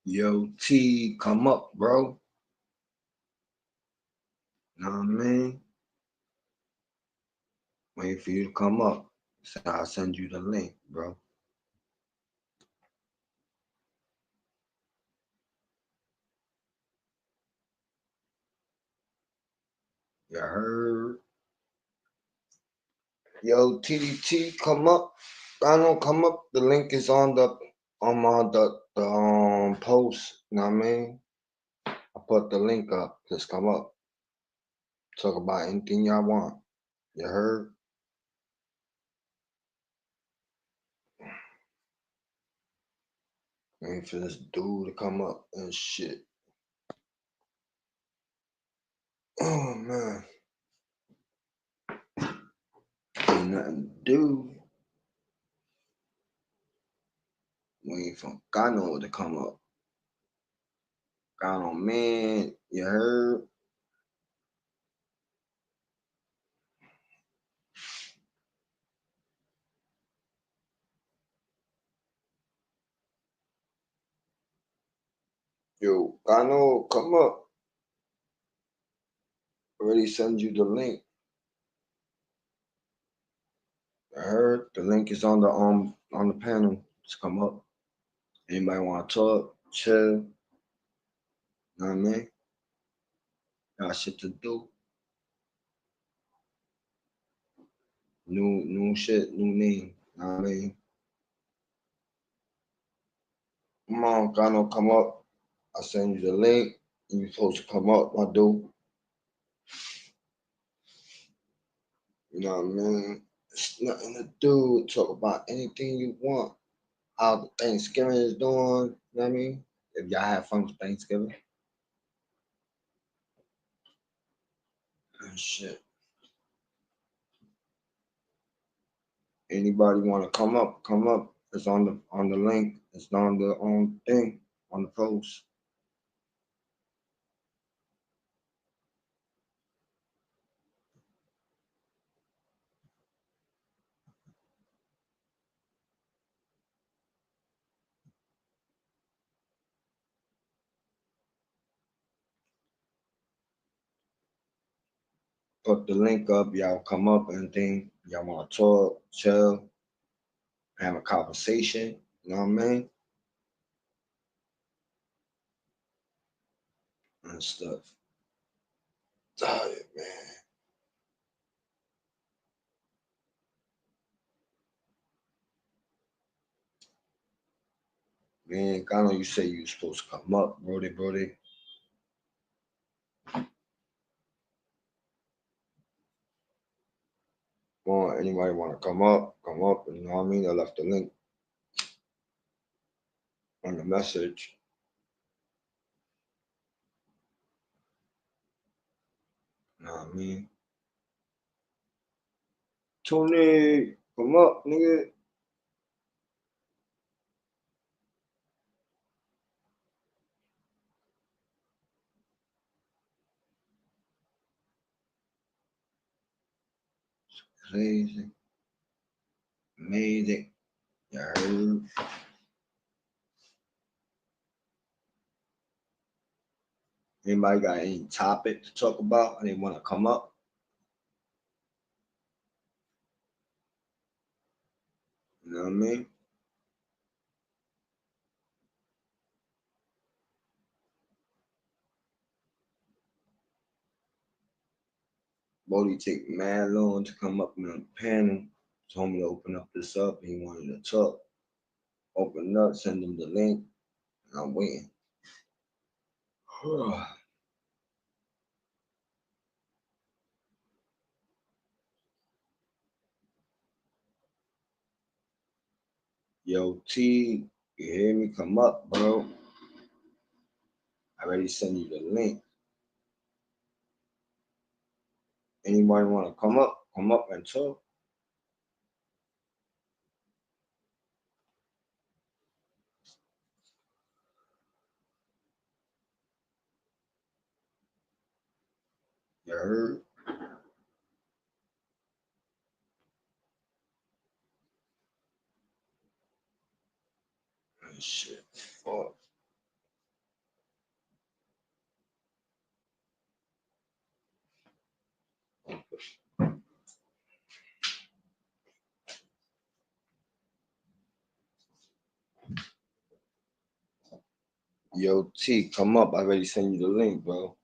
Yo, T, come up, bro. Know what I mean? Wait for you to come up. So I'll send you the link, bro. You heard? Yo, TDT, come up. I don't come up. The link is on the post. You know what I mean? I put the link up. Just come up. Talk about anything y'all want. You heard? Wait for this dude to come up and shit. Oh man, ain't nothing to do. Waiting for Gano to come up. Gano man, you heard? Yo, Gano, come up. Already send you the link. I heard the link is on the panel. Just come up. Anybody want to talk? Chill. Know what I mean? Got shit to do. New shit, new name. Know what I mean? Come on, Gano, come up. I send you the link. You supposed to come up, my dude. You know what I mean? It's nothing to do. Talk about anything you want. How the Thanksgiving is doing. You know what I mean? If y'all have fun with Thanksgiving and shit. Anybody want to come up? Come up. It's on the link. It's on the thing on the post. Put the link up. Y'all come up and thing. Y'all want to talk, chill, have a conversation. You know what I mean? And stuff. Tired, man. Man, I know you say you supposed to come up, Brody, Brody. Anybody want to come up? Come up. You know what I mean? I left the link on the message. You know what I mean? Tony, come up, nigga. Crazy, amazing. You heard? Anybody got any topic to talk about? They want to come up? You know what I mean? Bodie take mad long to come up on the panel. Told me to open up this up. He wanted to talk. Open up, send him the link, and I'm waiting. Yo, T, you hear me? Come up, bro. I already sent you the link. Anybody want to come up? Come up and talk. You heard? Shit. Fuck. Yo, T, come up. I already sent you the link, bro.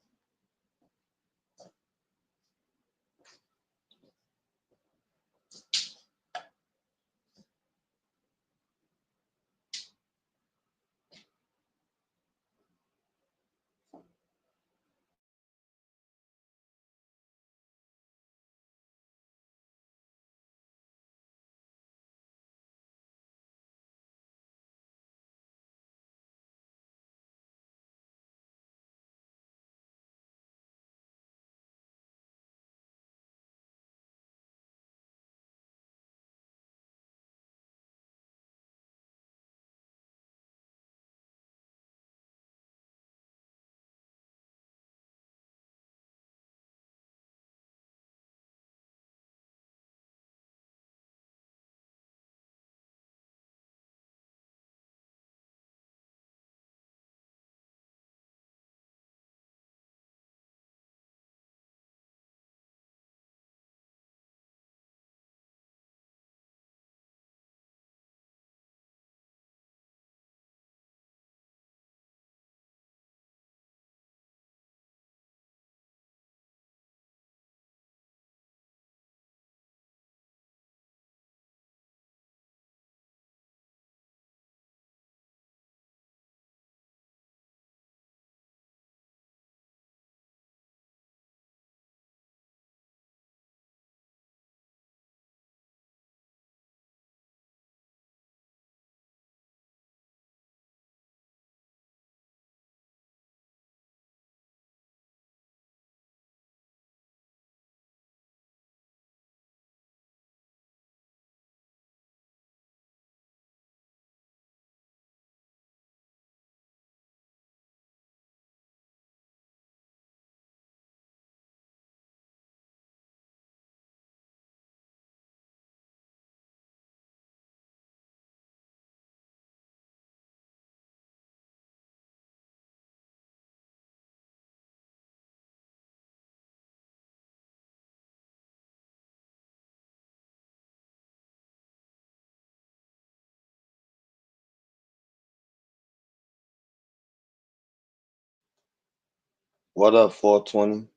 What up, 420?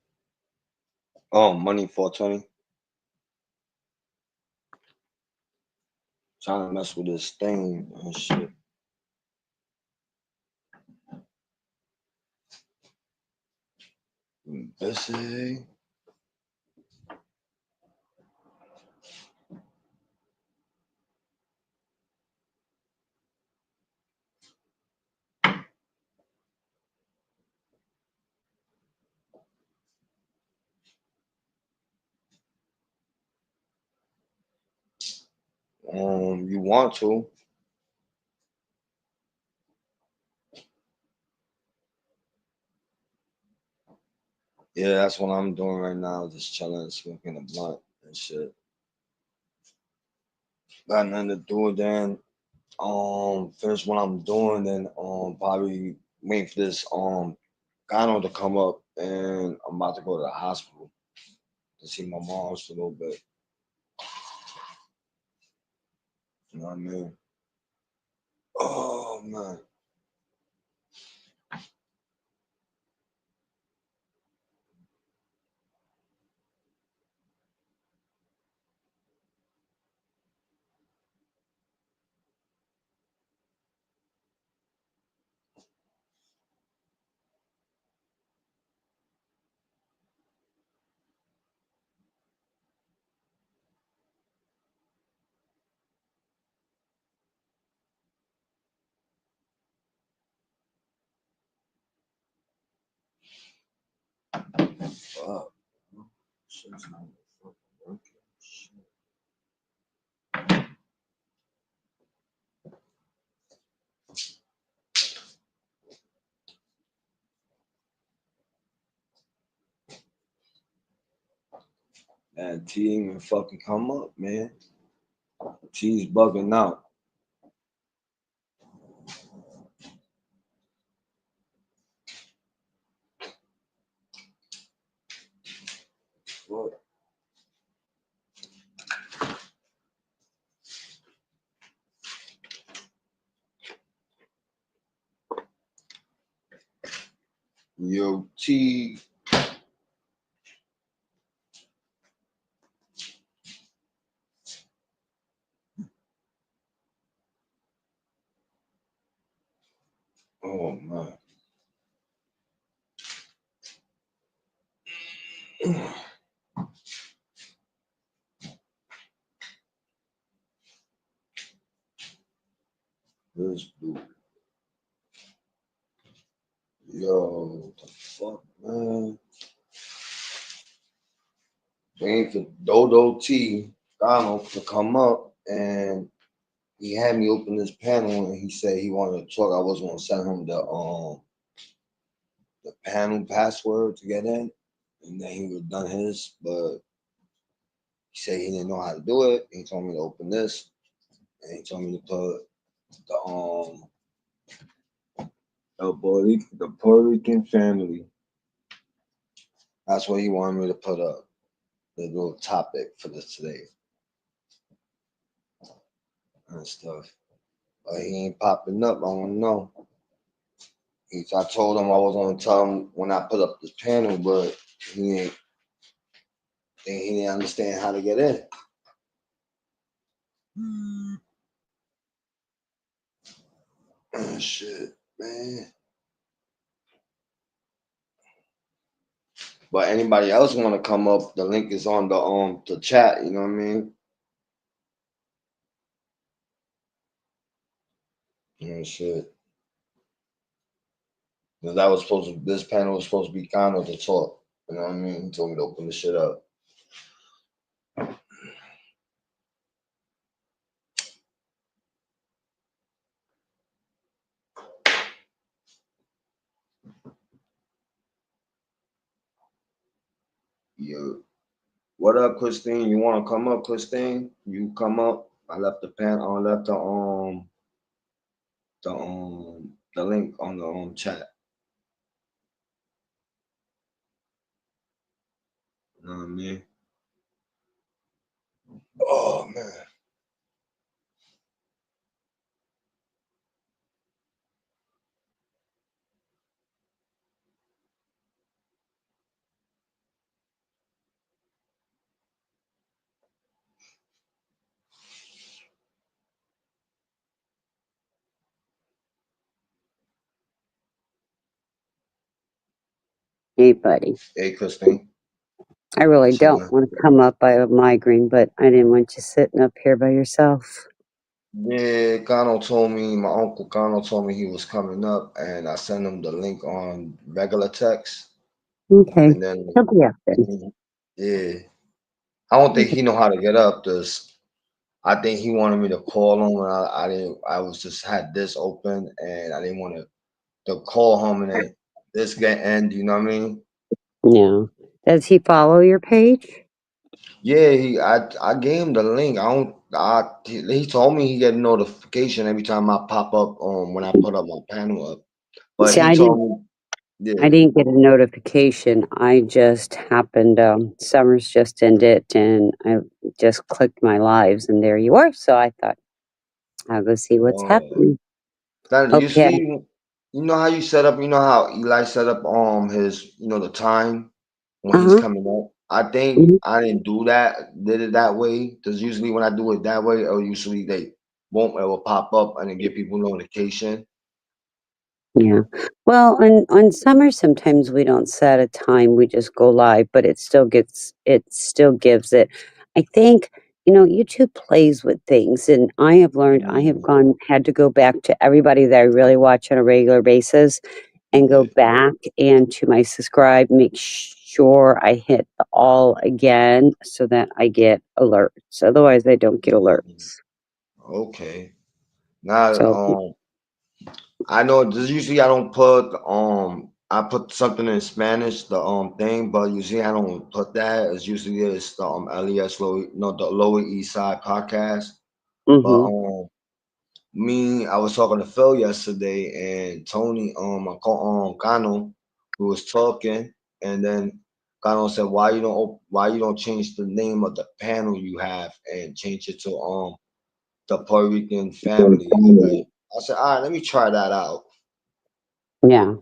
Oh, money 420. Trying to mess with this thing and shit. Busy. You want to? Yeah, that's what I'm doing right now. Just chilling, smoking a blunt and shit. Got nothing to do. Then finish what I'm doing. Then probably wait for this gyno to come up, and I'm about to go to the hospital to see my mom for a little bit. You know what I mean? Oh man. Fuck. Shit's not fucking working. Shit. Man, T ain't even fucking come up, man. T's bugging out. What? Yo, T. Oh man. This dude. Yo, what the fuck, man? Waiting for Dodo T. Donald to come up, and he had me open this panel, and he said he wanted to talk. I was gonna send him the panel password to get in, and then he would have done his, but he said he didn't know how to do it. He told me to open this, and he told me to put the Puerto Rican family. That's what he wanted me to put up. The little topic for this today and stuff. But he ain't popping up. I don't know. I told him I was gonna tell him when I put up this panel, but he didn't understand how to get in. Shit, man. But anybody else want to come up? The link is on the chat. You know what I mean? Shit. 'Cause this panel was supposed to be kind of to talk. You know what I mean? He told me to open the shit up. Yo, what up, Christine? You want to come up, Christine? You come up. I left the pen. I left the link on the chat. You know what I mean? Oh man. Hey, buddy. Hey, Christine. I really don't Chilling. want to come up. I have migraine, but I didn't want you sitting up here by yourself. Yeah, Gano told me, my uncle Gano told me he was coming up, and I sent him the link on regular text, Okay. and then He'll be up then. yeah, I don't think Okay. he know how to get up. This, I think he wanted me to call him, and I didn't. I was just had this open, and I didn't want to call him, and then this get end. You know what I mean? Yeah. Does he follow your page? Yeah, I gave him the link. I don't. He told me he get a notification every time I pop up when I put up my panel up. But See, he told me, I yeah. didn't get a notification. I just happened, summer's just ended and I just clicked my lives and there you are. So I thought I'll go see what's Oh, happening. that you Okay. see, you know how you set up. You know how Eli set up his the time when he's Uh-huh. coming up. I think Mhm. I didn't do that. Did it that way because usually when I do it that way, or usually they won't ever pop up and then give people notification. Yeah. Well, on summer sometimes we don't set a time, we just go live, but it still gives it. I think, YouTube plays with things and I have learned I have Mm, had to go back to everybody that I really watch on a regular basis and go yeah. back and to my subscribe, make sure I hit the all again so that I get alerts. Otherwise I don't get Mm, alerts. okay. Now, So, I know just usually I don't put I put something in Spanish the thing, but usually I don't put that. It's usually it's the LES the Lower East Side podcast. But mhm. I was talking to Phil yesterday and Tony I call Gano who was talking, and then Gano said why you don't change the name of the panel you have and change it to the Puerto Rican family. Like I said, all right, let me try that out. Yeah.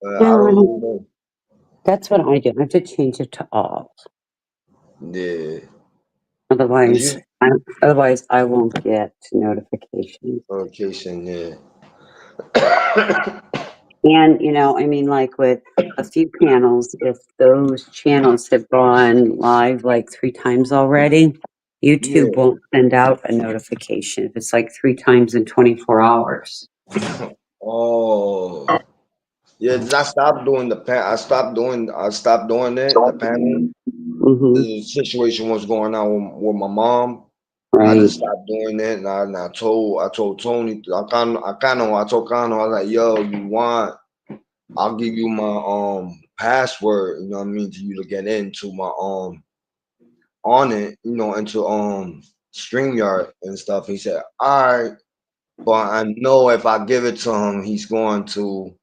I don't No, really know. that's what I do. I have to change it to off. Yeah. Cause Otherwise, you otherwise I won't get notifications. location, yeah. And, I mean, like with a few panels, if those channels have gone live like 3 times already, YouTube Yeah. won't send out a notification if it's like 3 times in 24 hours. Oh. Yeah, I stopped doing I stopped doing it, the panel. Hmm. The situation was going on with my mom. I Right. just stopped doing it, and I told Tony, I told Kano, I was like, yo, you want? I'll give you my password. You know what I mean, to you to get into my on it. You know, into StreamYard and stuff. He said, all right, but I know if I give it to him, he's going to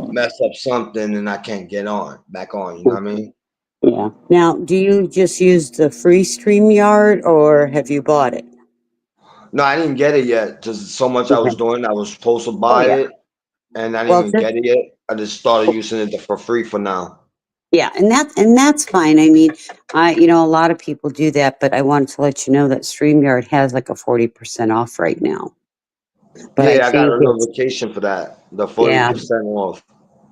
mess up something, and I can't get on back on. You know what I mean? Yeah. Now, do you just use the free StreamYard or have you bought it? No, I didn't get it yet. Just so much I Okay. was doing. I was supposed to Oh buy yeah. it, and I didn't Well, even just get it yet. I just started using it for free for now. yeah, and that's fine. I mean, a lot of people do that, but I wanted to let you know that StreamYard has like a 40% off right now. But I Yeah, I got think a it's notification for that. The yeah, 40% off.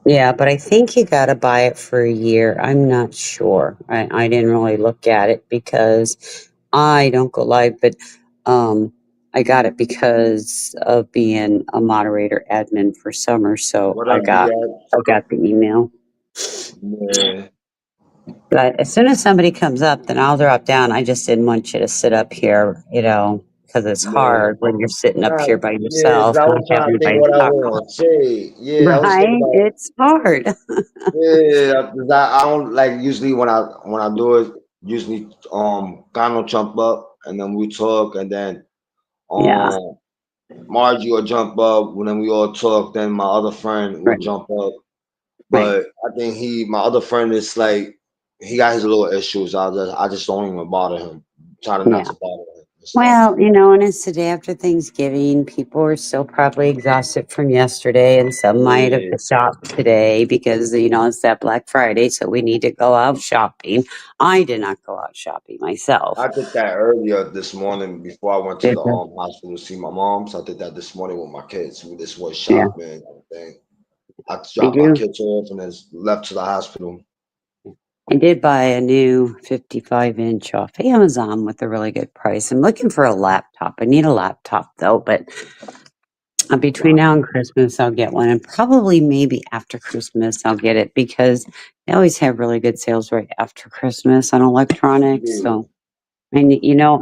yeah, but I think you got to buy it for a year. I'm not sure. I didn't really look at it because I don't go live, but um, I got it because of being a moderator admin for summer. So What up, I BX? got the email. Yeah, But as soon as somebody comes up, then I'll drop down. I just didn't want you to sit up here, because it's yeah. hard when you're sitting up Nah, here by yeah, 'cause yourself, I not was trying having to think anybody what I to talk want to say. to. Yeah, I was thinking Right? about It's hard. yeah. 'Cause I don't like usually when I do it. Usually, Kano jump up and then we talk, and then Yeah. um Margie will jump up when then we all talk. Then my other friend will Right. jump up. Right. But I think my other friend is like, he got his little issues. I just don't even bother him. Try to not Yeah. to bother him and stuff. Well, and it's the day after Thanksgiving. People are still probably exhausted from yesterday, and some might have Yeah, shopped today because, it's that Black Friday, so we need to go out shopping. I did not go out shopping myself. I did that earlier this morning before I went to Did the you? hospital to see my mom. So I did that this morning with my kids. We just went Yeah. shopping and everything. I I dropped my do. kids off and then left to the hospital. I did buy a new 55-inch off Amazon with a really good price. I'm looking for a laptop. I need a laptop though, but between now and Christmas, I'll get one. And probably maybe after Christmas, I'll get it because they always have really good sales right after Christmas on electronics. Yeah, So, and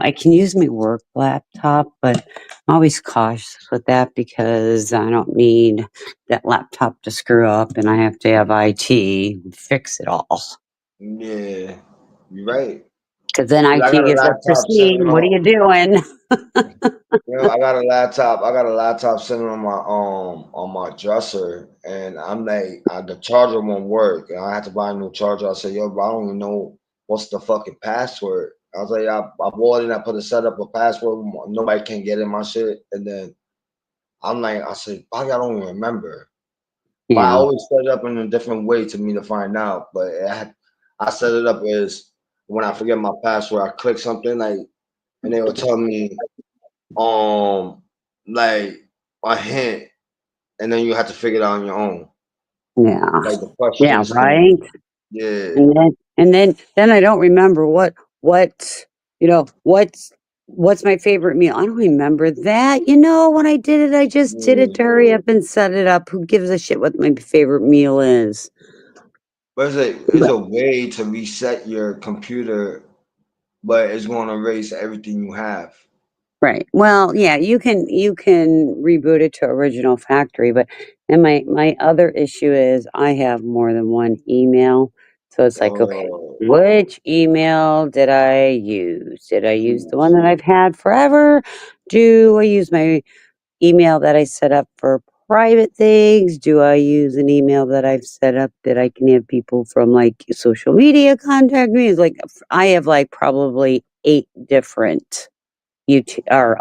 I can use my work laptop, but I'm always cautious with that because I don't need that laptop to screw up and I have to have IT fix it all. yeah, you're right. Because then 'Cause I IT got a gets up, laptop Christine, sitting what are on. you doing? I got a laptop. I got a laptop sitting on my dresser, and I'm like, the charger won't work, and I had to buy a new charger. I said, yo, bro, I don't even know what's the fucking password. I was like, I bought it. I put a set up a password. Nobody can get in my shit, and then I'm like, I said, I don't even remember. But I Yeah, always set it up in a different way to me to find out. But I set it up as when I forget my password, I click something like, and they will tell me um like a hint, and then you have to figure it out on your own. yeah, Like the yeah, questions right. thing. Yeah. And then I don't remember what what's my favorite meal. I don't remember that. When I did it, I just did it Yeah. to hurry up and set it up. Who gives a shit what my favorite meal is? But it's a way to reset your computer, but it's gonna erase everything you have. Right. Well, yeah, you can reboot it to original factory, but and my other issue is I have more than one email. So it's like, okay, Oh, which email did I use? Did I use the one use. that I've had forever? Do I use my email that I set up for private things? Do I use an email that I've set up that I can have people from like social media contact me? It's like I have like probably 8 different YouTube or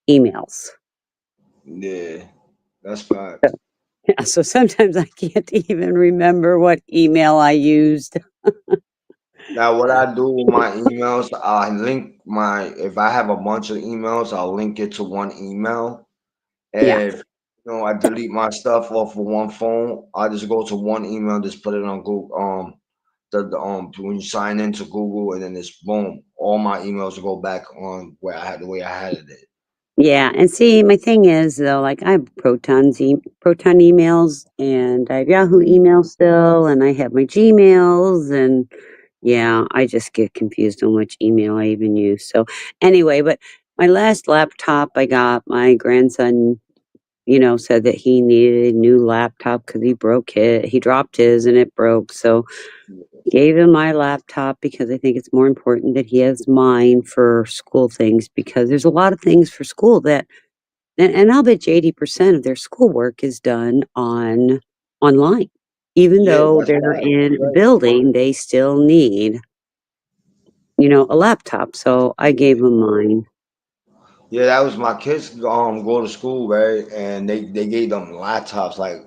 emails. Yeah, that's facts. Yeah, so sometimes I can't even remember what email I used. Now, what I do with my emails, I link my, if I have a bunch of emails, I'll link it to one email. Yeah. If I delete my stuff off of one phone, I just go to one email, just put it on Google. When you sign into Google, and then it's boom, all my emails will go back on where I had the way I had it. Yeah, and see, my thing is though, like I have Proton emails, and I have Yahoo email still, and I have my Gmails, and yeah, I just get confused on which email I even use. So anyway, but my last laptop I got, my grandson, said that he needed a new laptop because he dropped his and it broke. So gave him my laptop because I think it's more important that he has mine for school things because there's a lot of things for school that and I'll bet you 80% of their schoolwork is done online. Even Yeah, though that's they're right. in You're a right. building, they still need, a laptop. So I gave Yeah. them mine. Yeah, that was my kids go to school, right? And they gave them laptops. Like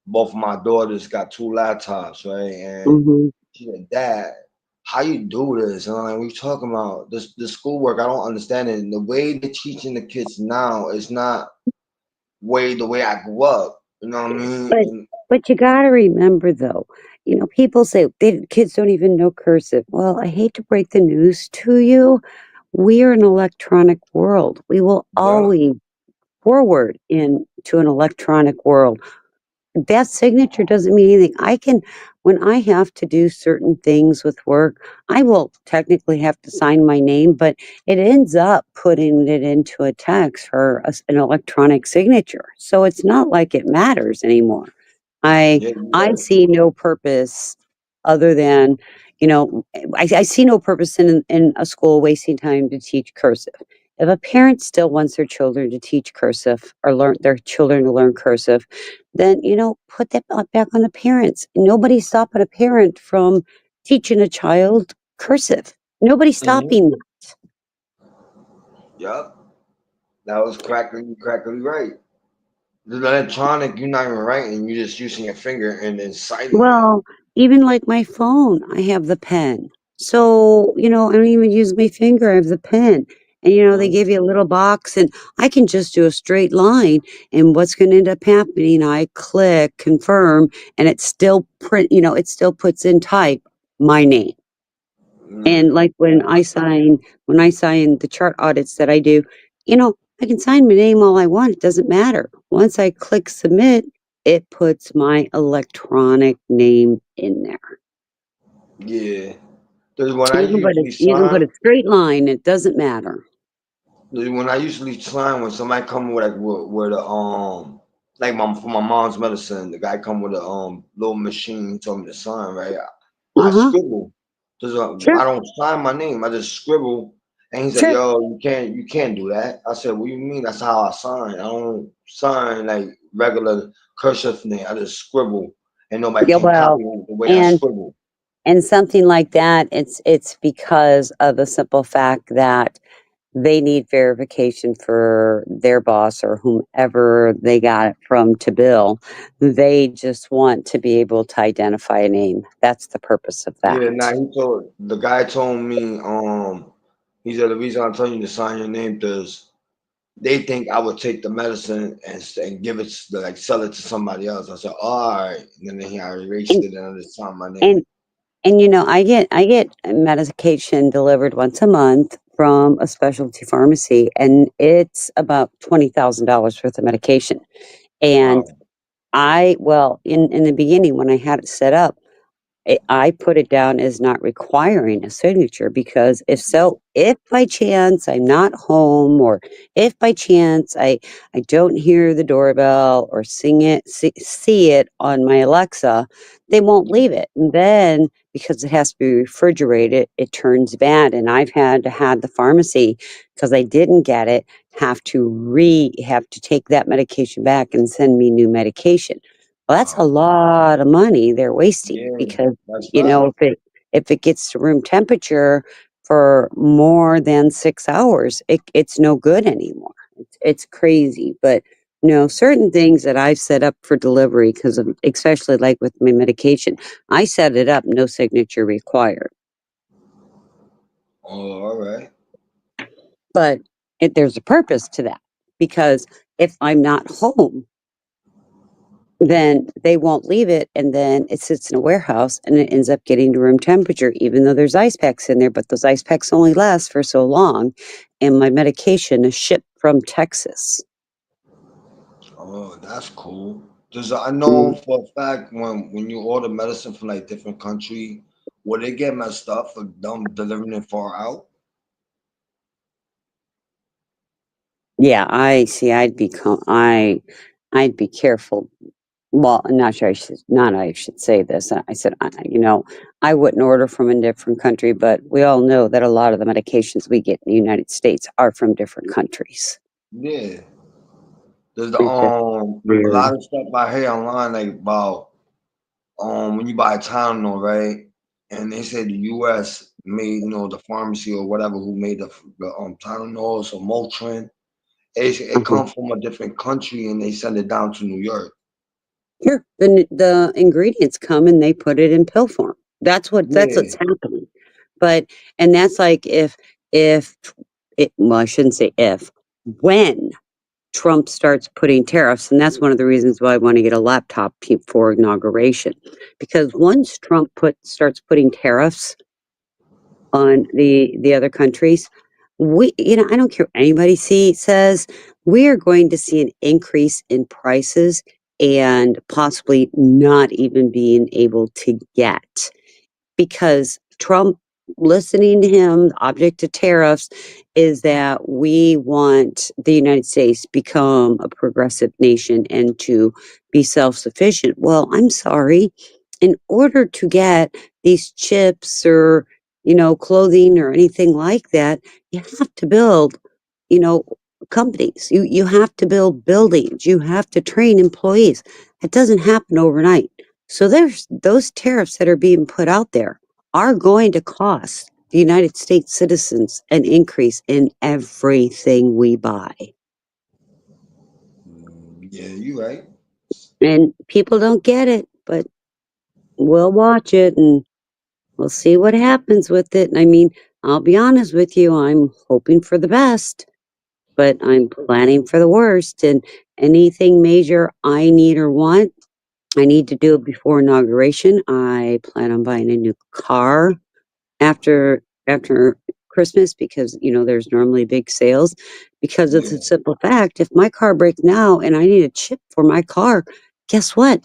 both of my daughters got two laptops, right? And Mhm. she said, "Dad, how you do this?" And I'm like, "We talking about this the schoolwork? I don't understand it. And the way they're teaching the kids now is not the way I grew up. You know what I mean?" But And but you gotta remember though, people say kids don't even know cursive. Well, I hate to break the news to you. We're an electronic world. We will yeah, always forward into an electronic world. That signature doesn't mean anything. When I have to do certain things with work, I will technically have to sign my name, but it ends up putting it into a text for an electronic signature. So it's not like it matters anymore. I yeah, you're I right. see no purpose other than, you know, I see no purpose in a school wasting time to teach cursive. If a parent still wants their children to teach cursive or learn their children to learn cursive, then put that back on the parents. Nobody's stopping a parent from teaching a child cursive. Nobody's Hmm. stopping that. Yep, that was crackly right. The electronic, you're not even writing. You're just using your finger and then citing it. Well, even like my phone, I have the pen. So, I don't even use my finger, I have the pen. And, they Mhm. give you a little box and I can just do a straight line. And what's going to end up happening? I click confirm and it still puts in type my name. And Mm, like when I sign the chart audits that I do, I can sign my name all I want. It doesn't matter. Once I click submit, it puts my electronic name in there. yeah. Because when So I usually you can put sign, a straight line, it doesn't matter. when somebody come with with a like my for my mom's medicine, the guy come with a little machine. He told me to sign, right? I Uh-huh. scribble. Just Sure. I don't sign my name. I just scribble. And he said, Sure. "Yo, you can't do that." I said, "What do you mean? That's how I sign. I don't sign like regular cursive name. I just scribble, and nobody Yeah, can well, copy the way I and scribble." something like that, it's because of the simple fact that they need verification for their boss or whomever they got it from to bill. They just want to be able to identify a name. That's the purpose of Yeah, now that. the guy told me, he said the reason I'm telling you to sign your name because they think I would take the medicine and give it like sell it to somebody else. I said, all right, and then he I erased And it and I just signed my and name. I get medication delivered once a month from a specialty pharmacy, and it's about $20,000 worth of medication. And Wow. in the beginning when I had it set up, I put it down as not requiring a signature because if by chance I'm not home or if by chance I don't hear the doorbell or see it on my Alexa, they won't leave it. And then because it has to be refrigerated, it turns bad. And I've had to have the pharmacy because I didn't get it have to take that medication back and send me new medication. Well, that's a Wow. lot of money they're wasting Yeah, because, that's right. if it gets to room temperature for more than 6 hours, it's no good anymore. It's crazy, but No, certain things that I've set up for delivery because of, especially like with my medication, I set it up, no signature required. Oh, all right. But there's a purpose to that because if I'm not home, then they won't leave it, and then it sits in a warehouse and it ends up getting to room temperature, even though there's ice packs in there. But those ice packs only last for so long, and my medication is shipped from Texas. Oh, that's cool. Does I know for a fact when you order medicine from like different country, will they get messed up for them delivering it far out? Yeah, I see. I'd be careful. Well, I'm not sure. I should say this. I said, I wouldn't order from a different country, but we all know that a lot of the medications we get in the United States are from different countries. Yeah. There's It's just a weird. lot of stuff I hear online like about when you buy a Tylenol, right? And they say the US made, the pharmacy or whatever who made the Tylenols or Motrin. It Uh-huh. comes from a different country and they send it down to New York. Here, the ingredients come and they put it in pill form. That's what's Yeah, happening. But and that's like if I shouldn't say if, when Trump starts putting tariffs, and that's one of the reasons why I want to get a laptop for inauguration, because once Trump starts putting tariffs on the other countries, I don't care what anybody says, we are going to see an increase in prices and possibly not even being able to get, because Trump, listening to him, the object of tariffs is that we want the United States to become a progressive nation and to be self-sufficient. Well, I'm sorry. In order to get these chips or, clothing or anything like that, you have to build, you know, companies. You have to build buildings. You have to train employees. It doesn't happen overnight. So there's those tariffs that are being put out there are going to cost the United States citizens an increase in everything we buy. yeah, you right. And people don't get it, but we'll watch it and we'll see what happens with it. I mean, I'll be honest with you, I'm hoping for the best, but I'm planning for the worst. And anything major I need or want, I need to do it before inauguration. I plan on buying a new car after Christmas because there's normally big sales, because of the Yeah, simple fact, if my car breaks now and I need a chip for my car, guess what?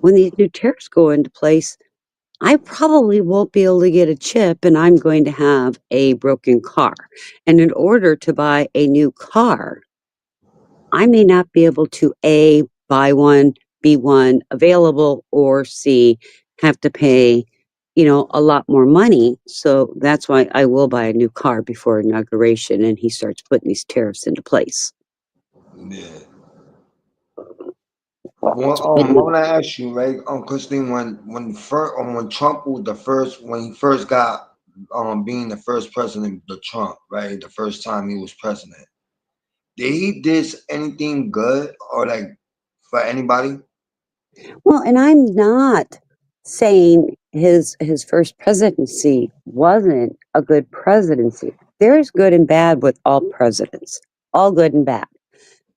When these new tariffs go into place, I probably won't be able to get a chip and I'm going to have a broken car. And in order to buy a new car, I may not be able to A, buy one, B, one available, or C, have to pay, a lot more money. So that's why I will buy a new car before inauguration and he starts putting these tariffs into place. yeah. Well, But I want to ask you, right, Christine, when Trump was when he first got being the first president, the Trump, right, the first time he was president, did he did anything good or like for anybody? well, and I'm not saying his first presidency wasn't a good presidency. There's good and bad with all presidents, all good and bad.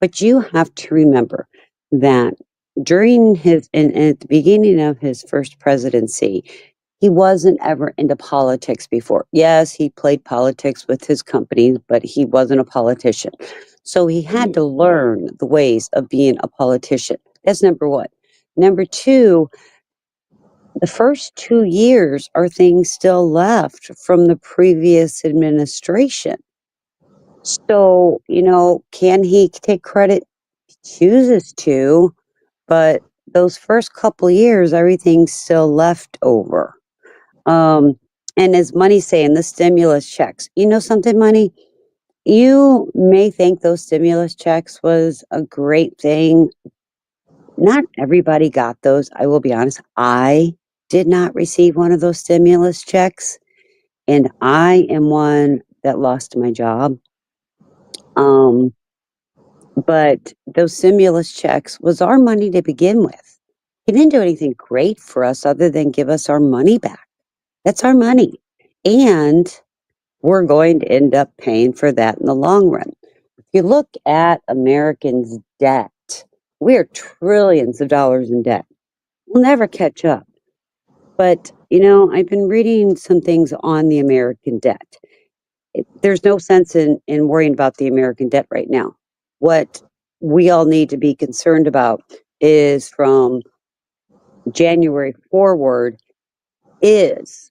But you have to remember that during and at the beginning of his first presidency, he wasn't ever into politics before. Yes, he played politics with his companies, but he wasn't a politician. So he had Yeah, to learn the ways of being a politician. That's number one. Number two, the first 2 years are things still left from the previous administration. So, can he take credit? He chooses to, but those first couple years, everything's still left over. Um, and as Money's saying, the stimulus checks. You know something, Money? You may think those stimulus checks was a great thing. Not everybody got those. I will be honest. I did not receive one of those stimulus checks, and I am one that lost my job. Um, But those stimulus checks was our money to begin with. He didn't do anything great for us other than give us our money back. That's our money. And we're going to end up paying for that in the long run. If you look at Americans' debt, we are trillions of dollars in debt. We'll never catch up. But, I've been reading some things on the American debt. There's no sense in worrying about the American debt right now. What we all need to be concerned about is from January forward, is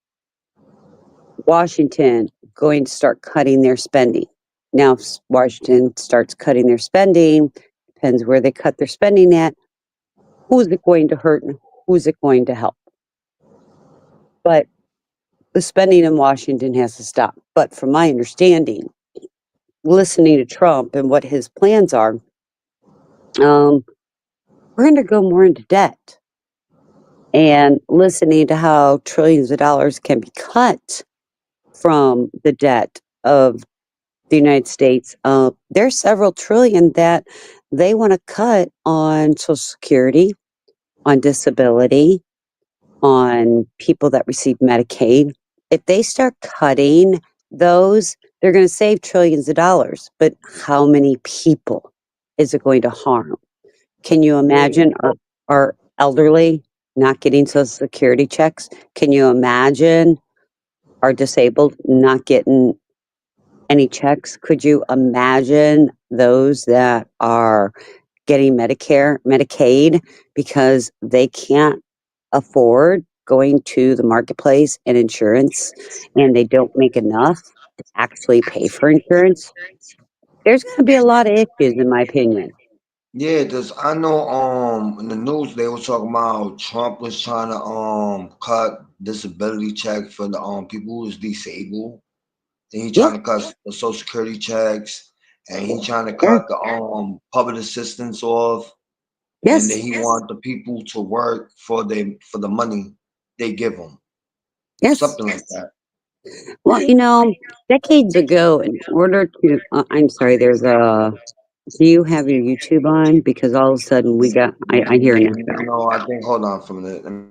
Washington going to start cutting their spending? Now, if Washington starts cutting their spending, depends where they cut their spending at, who's it going to hurt and who's it going to help? But the spending in Washington has to stop. But from my understanding, listening to Trump and what his plans are, um, we're going to go more into debt. And listening to how trillions of dollars can be cut from the debt of the United States, there's several trillion that they want to cut on Social Security, on disability, on people that receive Medicaid. If they start cutting those, they're going to save trillions of dollars. But how many people is it going to harm? Can you Yeah. imagine our elderly not getting Social Security checks? Can you imagine our disabled not getting any checks? Could you imagine those that are getting Medicare, Medicaid because they can't afford going to the marketplace and insurance and they don't make enough to actually pay for insurance? There's going to be a lot of issues, in my opinion. Yeah, cause I know in the news they were talking about Trump was trying to cut disability check for the people who is disabled. And he Yeah, trying to cut the social security checks, and he trying to yeah, cut the public assistance off, and then yes, he want the people to work for the money they give them, yes. something like that. Well, decades ago, in order to, I'm sorry, do you have your YouTube on? Because all of a sudden I hear an echo. No, I think hold on for a minute.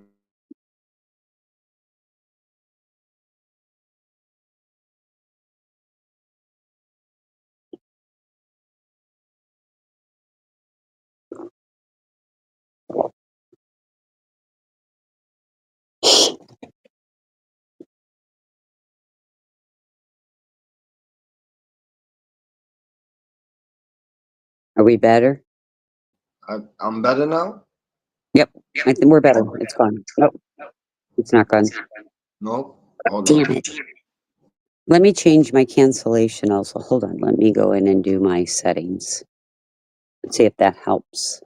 Are we better? I'm better now. Yep, I think we're better. It's gone. Nope, it's not gone. No, hold on. Damn it. Let me change my cancellation also. Hold on. Let me go in and do my settings. Let's see if that helps.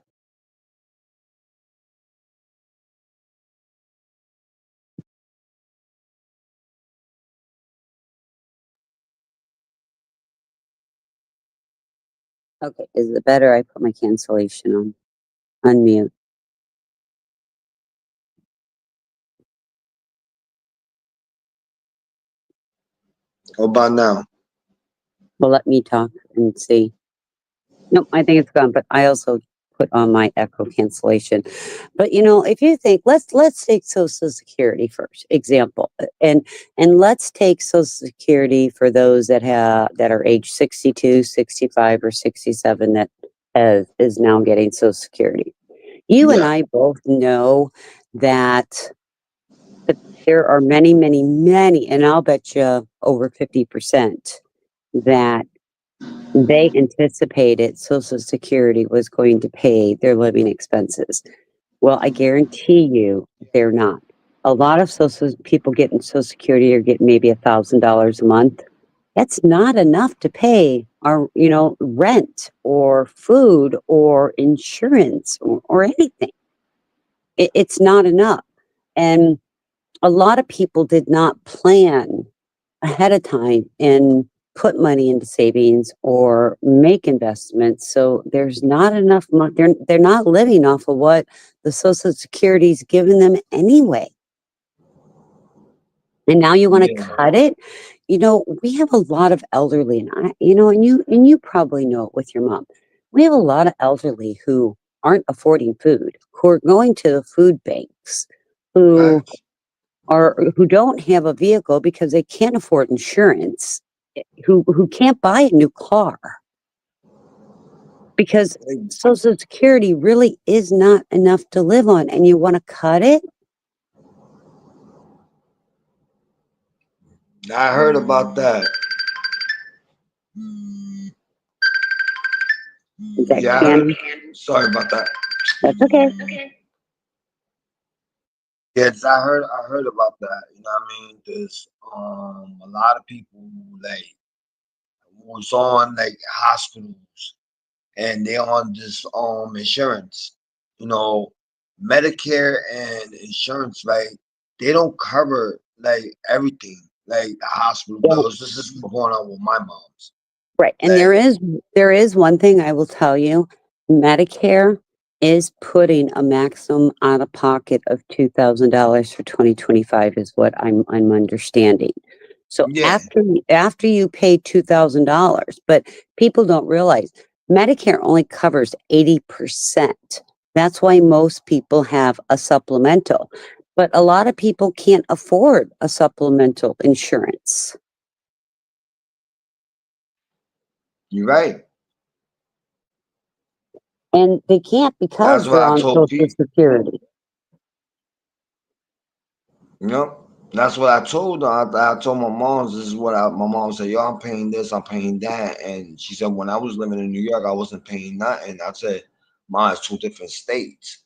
Okay, is it better? I put my cancellation on. Unmute. What about now? Well, let me talk and see. Nope, I think it's gone, but I also put on my echo cancellation. But if you think, let's take Social Security first example, and let's take Social Security for those that are age 62, 65, or 67 that is now getting Social Security. You and Yeah, I both know that that there are many, many, many, and I'll bet you over 50% that they anticipated Social Security was going to pay their living expenses. Well, I guarantee you they're not. A lot of social people getting Social Security are getting maybe $1,000 a month. That's not enough to pay our, rent or food or insurance or anything. It's not enough. And a lot of people did not plan ahead of time and put money into savings or make investments. So there's not enough money. They're not living off of what the Social Security's given them anyway. And now you want to yeah, cut it. We have a lot of elderly, and and you probably know it with your mom. we have a lot of elderly who aren't affording food, who are going to the food banks, who Facts. who don't have a vehicle because they can't afford insurance, who can't buy a new car because Hey, Social Security really is not enough to live on, and you want to cut it? I heard about that. Is that Yeah, I heard. Cannon? Sorry about that. That's okay. Yes, I heard about that. You know what I mean? There's a lot of people who like was on like hospitals and they on this insurance. You know, Medicare and insurance, right? They don't cover like everything, like the hospital Well, bills. This is what's going on with my mom's. right, and Like, there is one thing I will tell you, Medicare is putting a maximum out of pocket of $2,000 for 2025 is what I'm understanding. So yeah, after you pay $2,000, but people don't realize Medicare only covers 80%. That's why most people have a supplemental, but a lot of people can't afford a supplemental insurance. you're right. And they can't That's because what they're I on told Social people. Security. You know, that's what I told her. I told my mom this is what my mom said. Yo, I'm paying this, I'm paying that, and she said when I was living in New York, I wasn't paying nothing. I said, "Ma, it's two different states."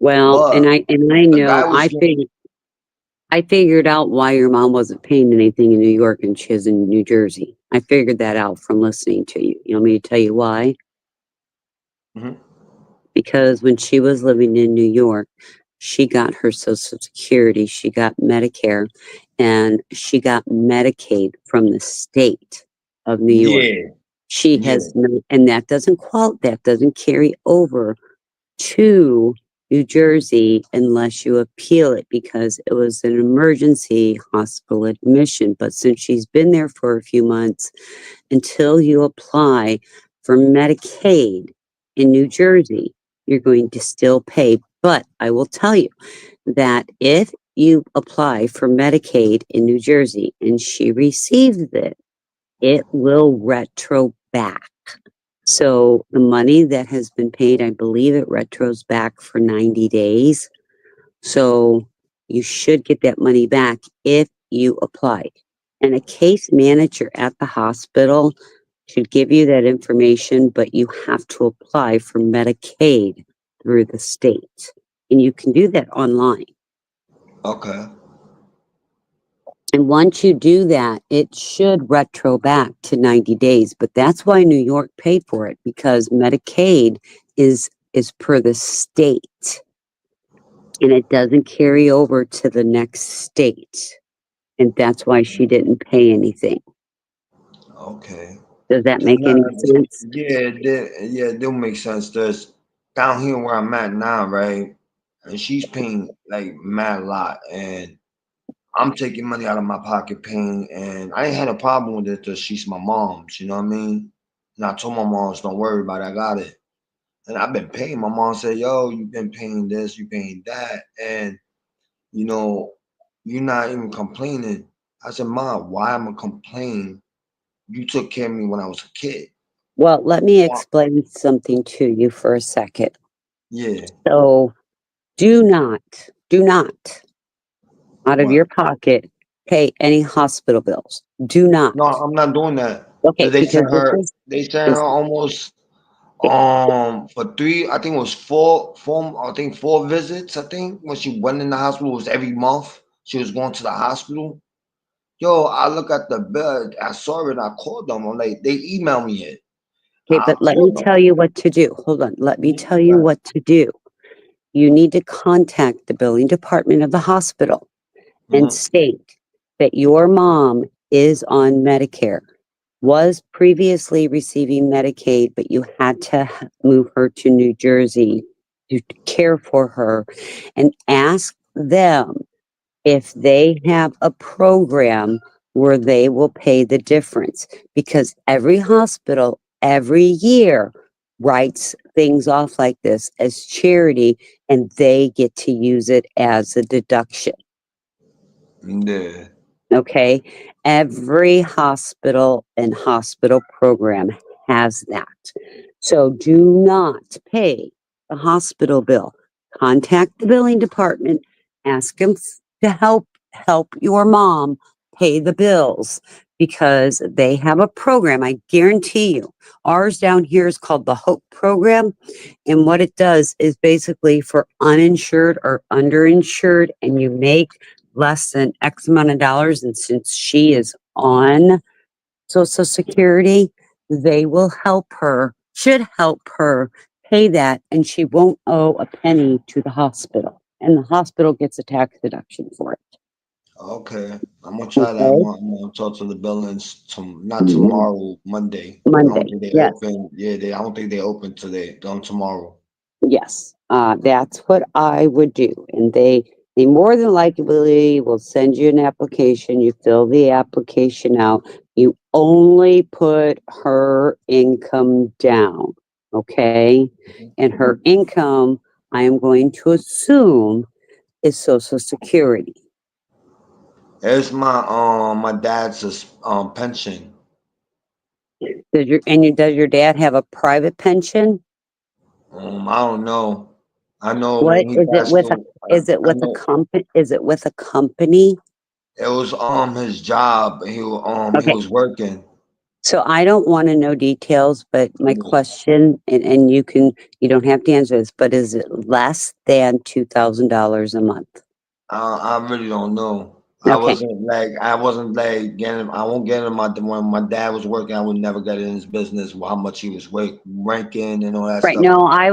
Well, But and I the guy know was saying, I figured out why your mom wasn't paying anything in New York and she's in New Jersey. I figured that out from listening to you. You want me to tell you why? mhm, Because when she was living in New York, she got her Social Security, she got Medicare, and she got Medicaid from the state of New York. yeah, She yeah, has no, and that doesn't carry over to New Jersey unless you appeal it because it was an emergency hospital admission. But since she's been there for a few months, until you apply for Medicaid in New Jersey, you're going to still pay. But I will tell you that if you apply for Medicaid in New Jersey and she receives it, it will retro back. So the money that has been paid, I believe it retros back for 90 days. So you should get that money back if you applied. And a case manager at the hospital should give you that information, but you have to apply for Medicaid through the state. And you can do that online. okay, And once you do that, it should retro back to 90 days. But that's why New York paid for it because Medicaid is per the state and it doesn't carry over to the next state. And that's why she didn't pay anything. okay. Does that Cause make any sense? yeah, it do make sense. There's down here where I'm at now, right? And she's paying like mad lot, and I'm taking money out of my pocket paying, and I ain't had a problem with it because she's my mom's, you know what I mean? And I told my moms, don't worry about it, I got it. And I've been paying. My mom said, yo, you've been paying this, you paying that, and you know, you're not even complaining. I said, Mom, why am I complaining? You took care of me when I was a kid. Well, let me Well, explain something to you for a second. yeah. So do not out of your What? pocket pay any hospital bills. Do not. No, I'm not doing that. Cause Okay, because they sent her this almost for three, I think it was I think four visits, I think, when she went in the hospital, it was every month she was going to the hospital. Yo, I look at the bill, I saw it, and I called them. I'm like, they emailed me it. okay, I but let me called them. tell you what to do. Hold on. Let me Mhm. tell you what to do. You need to contact the billing department of the hospital and Mhm. state that your mom is on Medicare, was previously receiving Medicaid, but you had to move her to New Jersey to care for her and ask them if they have a program where they will pay the difference because every hospital every year writes things off like this as charity, and they get to use it as a deduction. Yeah. Okay. Every hospital and hospital program has that. So do not pay the hospital bill. Contact the billing department, ask them to help your mom pay the bills because they have a program. I guarantee you. Ours down here is called the Hope program, and what it does is basically for uninsured or underinsured, and you make less than X amount of dollars. And since she is on Social Security, they will help her, should help her pay that, and she won't owe a penny to the hospital. And the hospital gets a tax deduction for it. Okay. I'm gonna try that. Okay. I'm gonna talk to the Billings not Mhm. tomorrow, Monday. I don't Monday. think they Yes. open. Yeah, I don't think they open today. Tomorrow. Yes, that's what I would do, and they more than likely will send you an application. You fill the application out. You only put her income down, okay? And her income, I am going to assume, is Social Security. It's my dad's pension. Does your dad have a private pension? I don't know. I know What when he is it passed with a? away. Is it I with a know company? Is it with a company? it was his job. He Okay. was working. So I don't want to know details, but my Yeah. question, and you don't have to answer this, but is it less than $2,000 a month? I really don't know. Okay. I wasn't like getting. I won't get in my when my dad was working. I would never get in his business. How much he was ranking and all that Right. stuff. No, I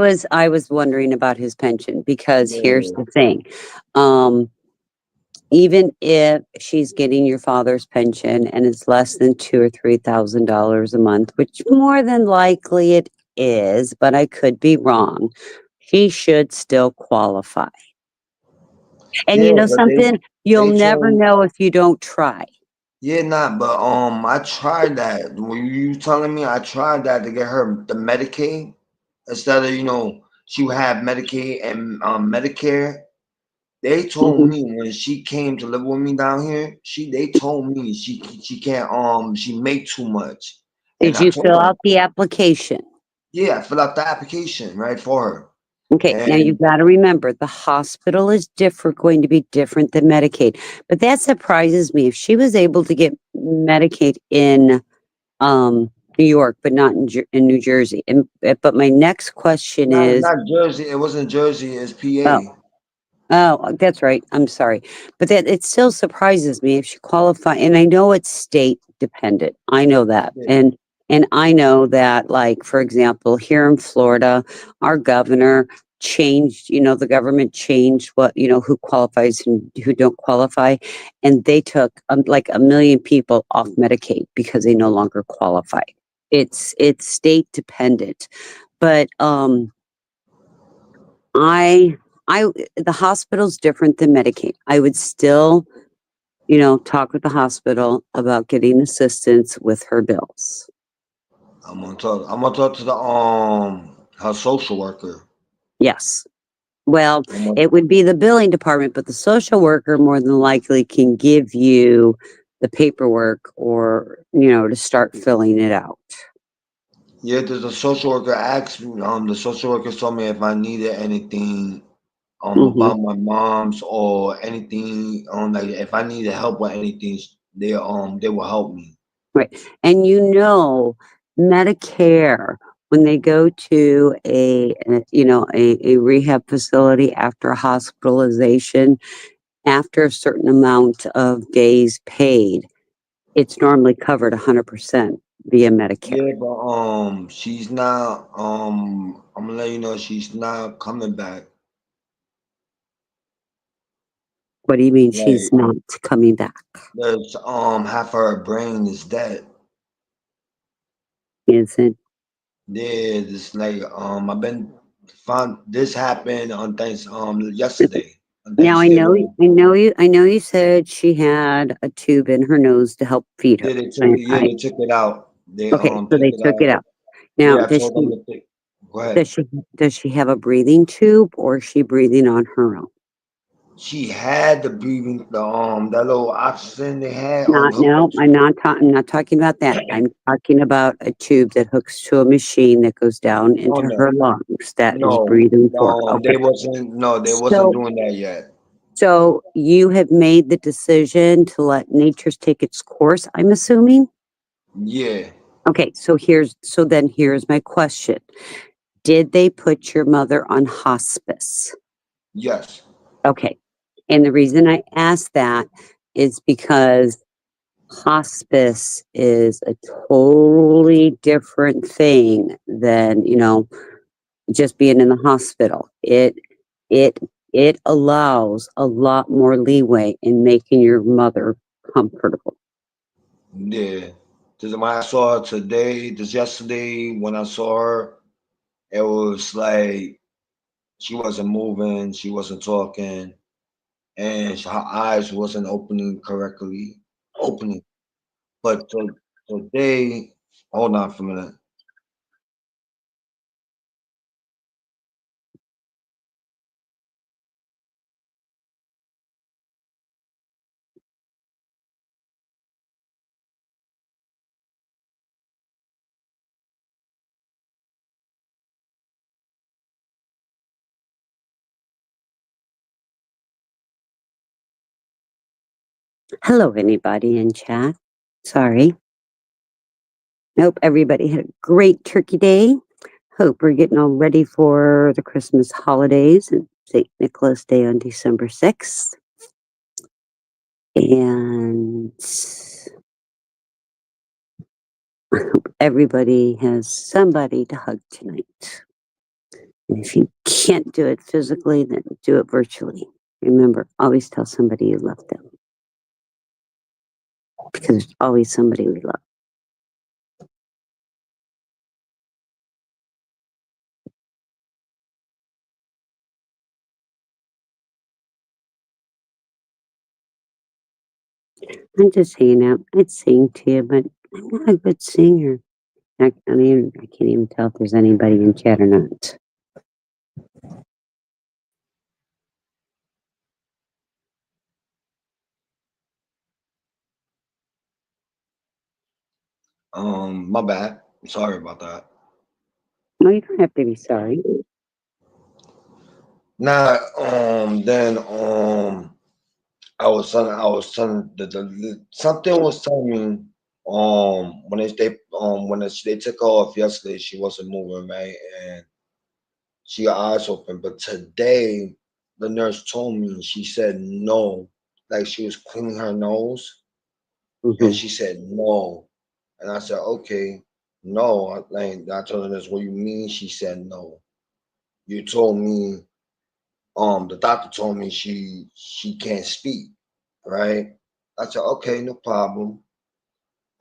was wondering about his pension because here's Yeah. the thing. Um, Even if she's getting your father's pension and it's less than $2,000 or $3,000 a month, which more than likely it is, but I could be wrong, she should still qualify. And you Yeah, know but something? You'll they never told know if you don't try. yeah, not, but I tried that. When you telling me I tried that to get her the Medicaid instead of she would have Medicaid and Medicare. They told Mhm. me when she came to live with me down here, they told me she can't she make too much, and Did I you told fill her out the application? yeah, I fill out the application right for her, Okay, now you've and got to remember the hospital is different, going to be different than Medicaid. But that surprises me. If she was able to get Medicaid in New York, but not in New Jersey. And but my next question is, not Jersey. It wasn't Jersey. It's oh, PA. oh, that's right. I'm sorry. But that it still surprises me if she qualify, and I know it's state dependent. I know that. Yeah, And I know that, like, for example, here in Florida, our governor changed, the government changed what, who qualifies and who don't qualify. And they took like 1 million people off Medicaid because they no longer qualify. It's state dependent. But I I the hospital's different than Medicaid. I would still, talk with the hospital about getting assistance with her bills. I'm gonna talk to the her social worker. Yes. Well, I'm gonna, it would be the billing department, but the social worker more than likely can give you the paperwork or, to start filling it out. yeah, there's a social worker asked me. The social worker told me if I needed anything Mhm. about my mom's or anything like if I needed help with anything, they will help me. Right. And Medicare, when they go to a rehab facility after a hospitalization, after a certain amount of days paid, it's normally covered 100% via Medicare. Yeah, but she's not. I'm gonna let you know she's not coming back. What do you mean she's Like, not coming back? there's half her brain is dead. Is it? Yeah, it's like I've been found this happened on yesterday on Now Thanksgiving. I know you said she had a tube in her nose to help feed her. Yeah, they took it out. They Okay, so took they it took it out. out. Now, Yeah, I does told them she to take. Go ahead. Does she does she have a breathing tube or is she breathing on her own? She had the breathing, that little oxygen they had on Not hooked up no, I'm not talking about that. I'm talking about a tube that hooks to a machine that goes down into on that. her lungs that is No, breathing for her. no, Okay. they wasn't So doing that yet. so you have made the decision to let nature take its course, I'm assuming? Yeah, Okay, so then here's my question. Did they put your mother on hospice? yes, Okay. And the reason I ask that is because hospice is a totally different thing than, just being in the hospital. It it allows a lot more leeway in making your mother comfortable. yeah. Because when I saw her today, this yesterday, when I saw her, it was like she wasn't moving, she wasn't talking, and her eyes wasn't opening correctly, opening. But today, hold on for a minute. Hello, anybody in chat. Sorry. Nope, everybody had a great turkey day. Hope we're getting all ready for the Christmas holidays and St. Nicholas Day on December 6th. And I hope everybody has somebody to hug tonight. And if you can't do it physically, then do it virtually. Remember, always tell somebody you love them because there's always somebody we love. I'm just hanging out. I'd sing to you, but I'm not a good singer. I can't even tell if there's anybody in chat or not. My bad. Sorry about that. No, you don't have to be sorry. Nah, then I was telling something was telling me when they took her off yesterday, she wasn't moving, right, and she got eyes open. But today, the nurse told me, she said no, like she was cleaning her nose, and Hmm. she said no, and I said okay, no. I told her this. What you mean? She said no. You told me. The doctor told me she can't speak, right? I said okay, no problem.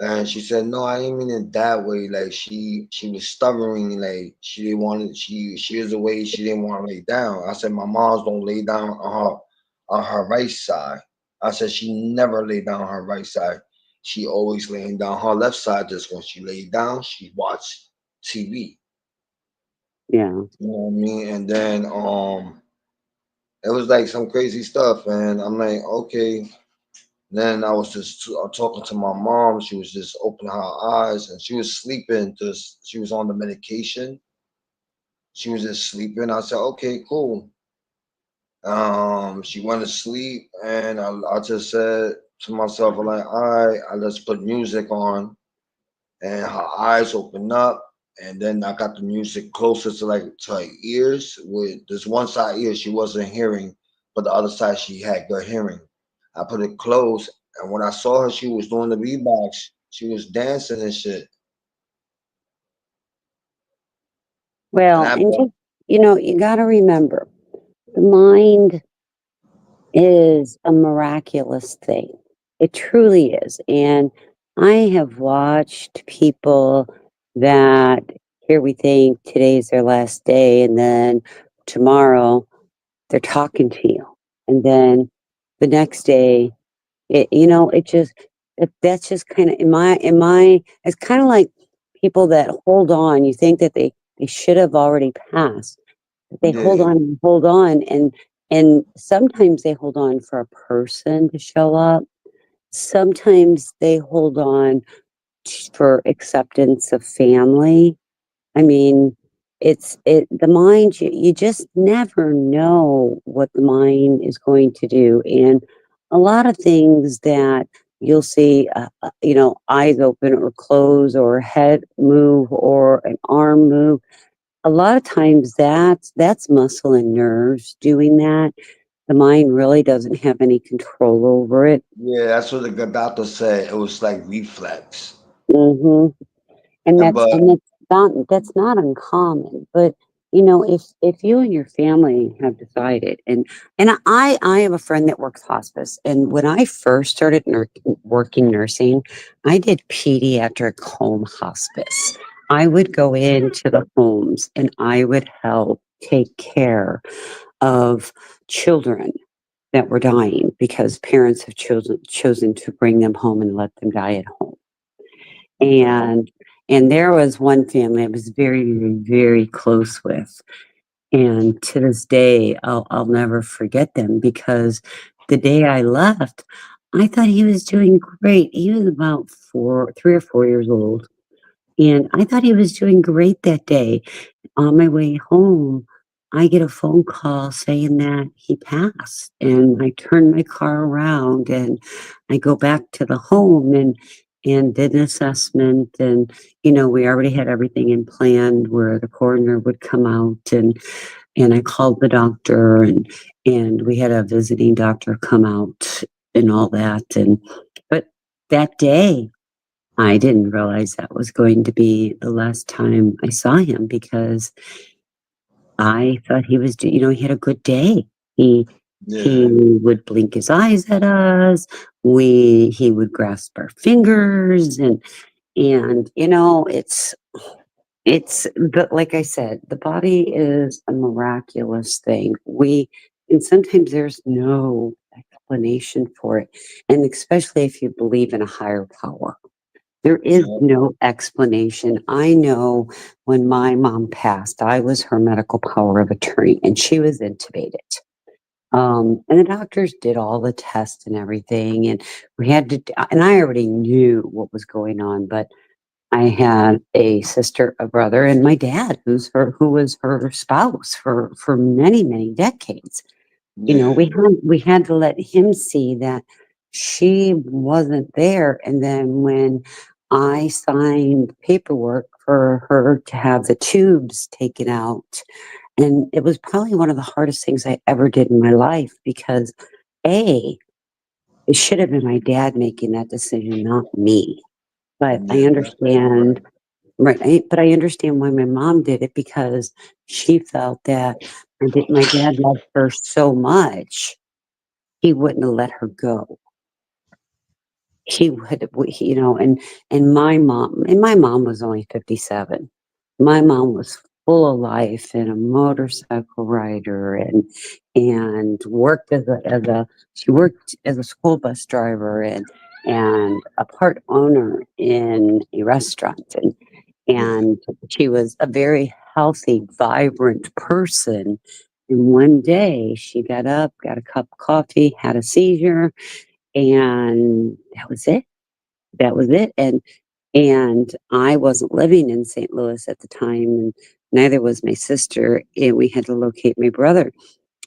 And she said, "No, I didn't mean it that way. Like she was stubborn. Like she didn't want it. She was away. She didn't want to lay down." I said, "My mom's don't lay down on her right side." I said, "She never lay down on her right side. She always laying down her left side. Just when she lay down, she watched TV. Yeah. You know what I mean?" And then it was like some crazy stuff, and I'm like, okay. Then I was just talking to my mom. She was just opening her eyes and she was sleeping. Just she was on the medication. She was just sleeping. I said, okay, cool. She went to sleep, and I just said to myself, I'm like, all right, I just put music on, and her eyes opened up, and then I got the music closer to her ears. With this one side ear, she wasn't hearing, but the other side she had good hearing. I put it close, and when I saw her, she was doing the beatbox. She was dancing and shit. And Well, I, and just, you got to remember the mind is a miraculous thing. It truly is. And I have watched people that here we think today's their last day, and then tomorrow they're talking to you. And then the next day, it just, that's just kind of, it's kind of like people that hold on. You think that They should have already passed. But they Yeah, hold on, and sometimes they hold on for a person to show up. Sometimes they hold on for acceptance of family. I mean, the mind, you just never know what the mind is going to do. And a lot of things that you'll see, eyes open or close or head move or an arm move. A lot of times that's muscle and nerves doing that. The mind really doesn't have any control over it. yeah, that's what the doctor said. It was like reflex. Hmm. And but And that's not uncommon, but, if you and your family have decided, and I have a friend that works hospice, and when I first started working nursing, I did pediatric home hospice. I would go into the homes and I would help take care of children that were dying because parents have chosen to bring them home and let them die at home. okay, And there was one family I was very, very, very close with, and to this day, I'll never forget them because the day I left, I thought he was doing great. He was about 3 or 4 years old, and I thought he was doing great that day. On my way home, I get a phone call saying that he passed, and I turn my car around and I go back to the home and did an assessment, and we already had everything in plan where the coroner would come out, and I called the doctor, and we had a visiting doctor come out and all that, and but that day I didn't realize that was going to be the last time I saw him because I thought he was, he had a good day. He he yeah, would blink his eyes at us. He would grasp our fingers, and but like I said, the body is a miraculous thing. And sometimes there's no explanation for it, and especially if you believe in a higher power. There is yeah, no explanation. I know when my mom passed, I was her medical power of attorney and she was intubated. And the doctors did all the tests and everything. And and I already knew what was going on, but I had a sister, a brother, and my dad, who was her spouse for many, many decades. yeah. We had to let him see that she wasn't there. And then when I signed paperwork for her to have the tubes taken out, and it was probably one of the hardest things I ever did in my life because A, it should have been my dad making that decision, not me. But I Yeah, that's understand, right. right? But I understand why my mom did it because she felt that my dad loved her so much he wouldn't have let her go. He would, and my mom was only 57. My mom was full of life and a motorcycle rider and worked she worked as a school bus driver and a part owner in a restaurant Yeah, and she was a very healthy, vibrant person. And one day she got up, got a cup of coffee, had a seizure, and that was it. That was it. And I wasn't living in St. Louis at the time, and neither was my sister, and we had to locate my brother.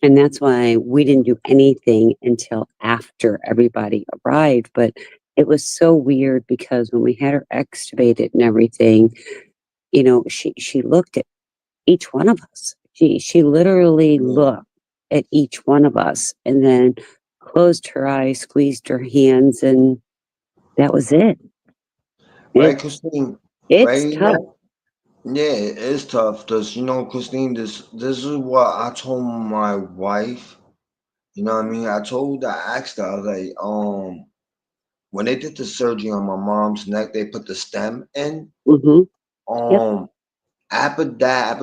And that's why we didn't do anything until after everybody arrived. But it was so weird because when we had her extubated and everything, she looked at each one of us. She literally yeah. looked at each one of us and then closed her eyes, squeezed her hands, and that was it. Right, It's Christine. it's Right, tough. yeah, it is tough. Cause Christine, this is what I told my wife. You know what I mean? I asked her, I was like, when they did the surgery on my mom's neck, they put the stem in. Hmm. Yep. Um, after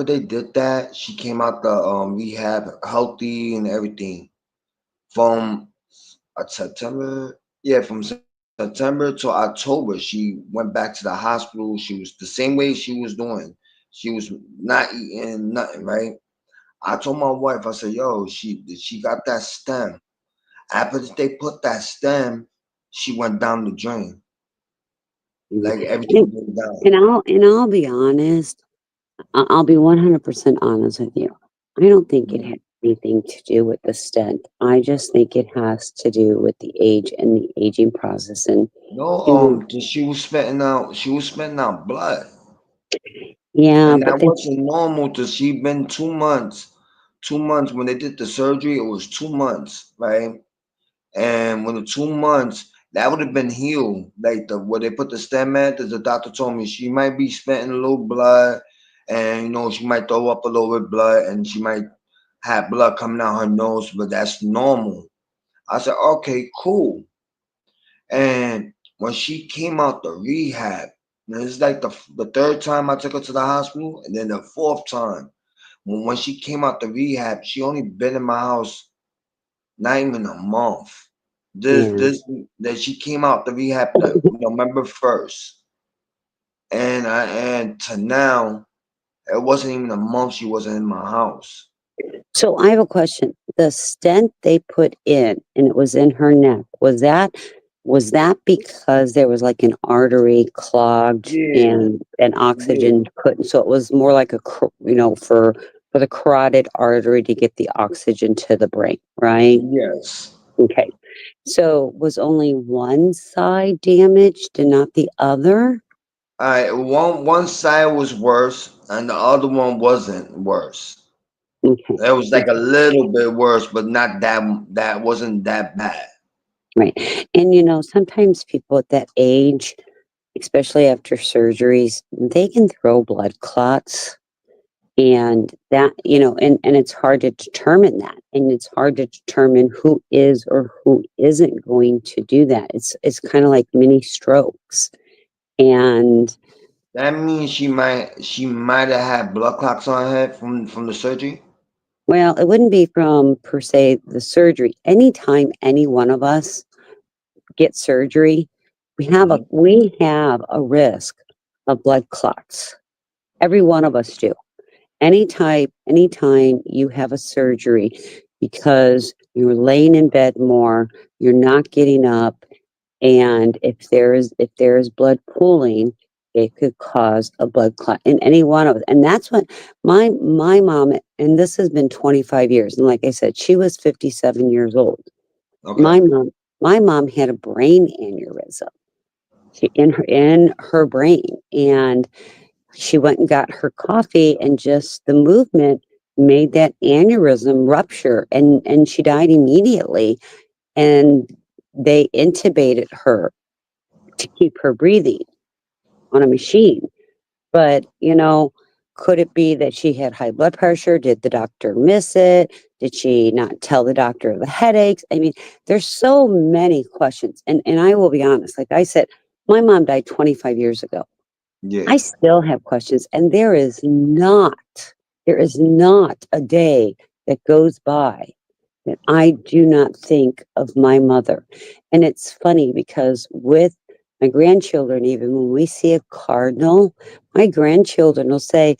they did that, she came out the rehab healthy and everything. From September, yeah, from September to October, she went back to the hospital. She was the same way she was doing. She was not eating nothing, right? I told my wife, I said, yo, she got that stem. After they put that stem, she went down the drain. Mhm. Like everything And went down. I'll be honest, I'll be 100% honest with you. I don't think it Mhm. has anything to do with the stent. I just think it has to do with the age and the aging process, and, No, you know she was spitting out blood. yeah, And but that then wasn't normal to she been 2 months. 2 months when they did the surgery, it was 2 months, right? And when the 2 months, that would have been healed. Like the where they put the stem at, the doctor told me she might be spitting a little blood, and she might throw up a little bit of blood, and she might have blood coming out her nose, but that's normal. I said, okay, cool. And when she came out the rehab, and it's like the third time I took her to the hospital, and then the fourth time. When she came out the rehab, she only been in my house not even a month. This yeah. this that she came out the rehab the November 1st, and to now it wasn't even a month she wasn't in my house. So I have a question. The stent they put in, and it was in her neck, was that because there was like an artery clogged Yeah, and yeah, oxygen couldn't, so it was more like for the carotid artery to get the oxygen to the brain, right? yes. Okay. So was only one side damaged and not the other? One side was worse, and the other one wasn't worse. Okay. It was like a Okay. little bit worse, but not that. That wasn't that bad. Right. And sometimes people at that age, especially after surgeries, they can throw blood clots, and and it's hard to determine that, and it's hard to determine who is or who isn't going to do that. It's kind of like mini strokes. And That means she might have had blood clots on her head from the surgery. well, it wouldn't be from per se the surgery. Anytime any one of us get surgery, Hmm. we have a risk of blood clots. Every one of us do. Anytime you have a surgery because you're laying in bed more, you're not getting up, and if there is blood pooling, it could cause a blood clot in any one of us. And that's what my mom, and this has been 25 years, and like I said, she was 57 years old. Okay. My mom my mom had a brain aneurysm in her brain, and she went and got her coffee, and just the movement made that aneurysm rupture, and she died immediately, and they intubated her to keep her breathing on a machine. But, could it be that she had high blood pressure? Did the doctor miss it? Did she not tell the doctor of the headaches? I mean, there's so many questions. And I will be honest, like I said, my mom died 25 years ago. I Yeah. still have questions, and there is not a day that goes by that I do not think of my mother. And it's funny because with my grandchildren, even when we see a cardinal, my grandchildren will say,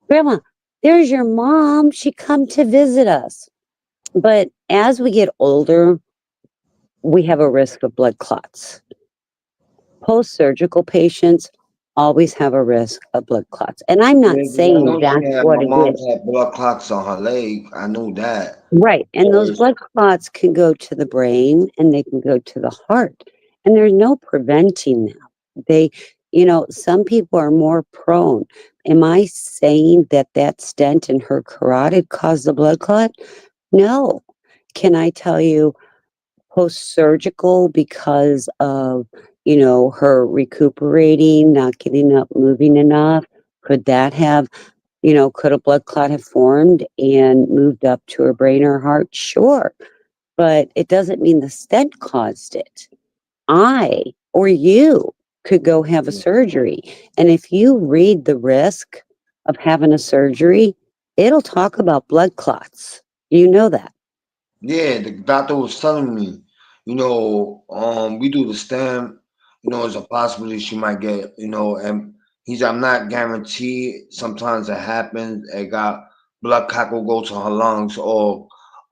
"Grandma, there's your mom. She come to visit us." But as we get older, we have a risk of blood clots. Post-surgical patients always have a risk of blood clots. And I'm not Yeah, 'cause I saying know she that's had what my it mom's is. had blood clots on her leg. I knew that. Right, and So those blood clots can go to the brain and they can go to the heart, and there's no preventing them. They some people are more prone. Am I saying that that stent in her carotid caused the blood clot? No. Can I tell you post-surgical because of, her recuperating, not getting up, moving enough? Could that have could a blood clot have formed and moved up to her brain or heart? Sure. But it doesn't mean the stent caused it. I or you could go have a yeah, surgery. And if you read the risk of having a surgery, it'll talk about blood clots. You know that. yeah, the doctor was telling me, we do the stem. There's a possibility she might get, He's I'm not guaranteed. Sometimes it happens. It got blood clot will go to her lungs or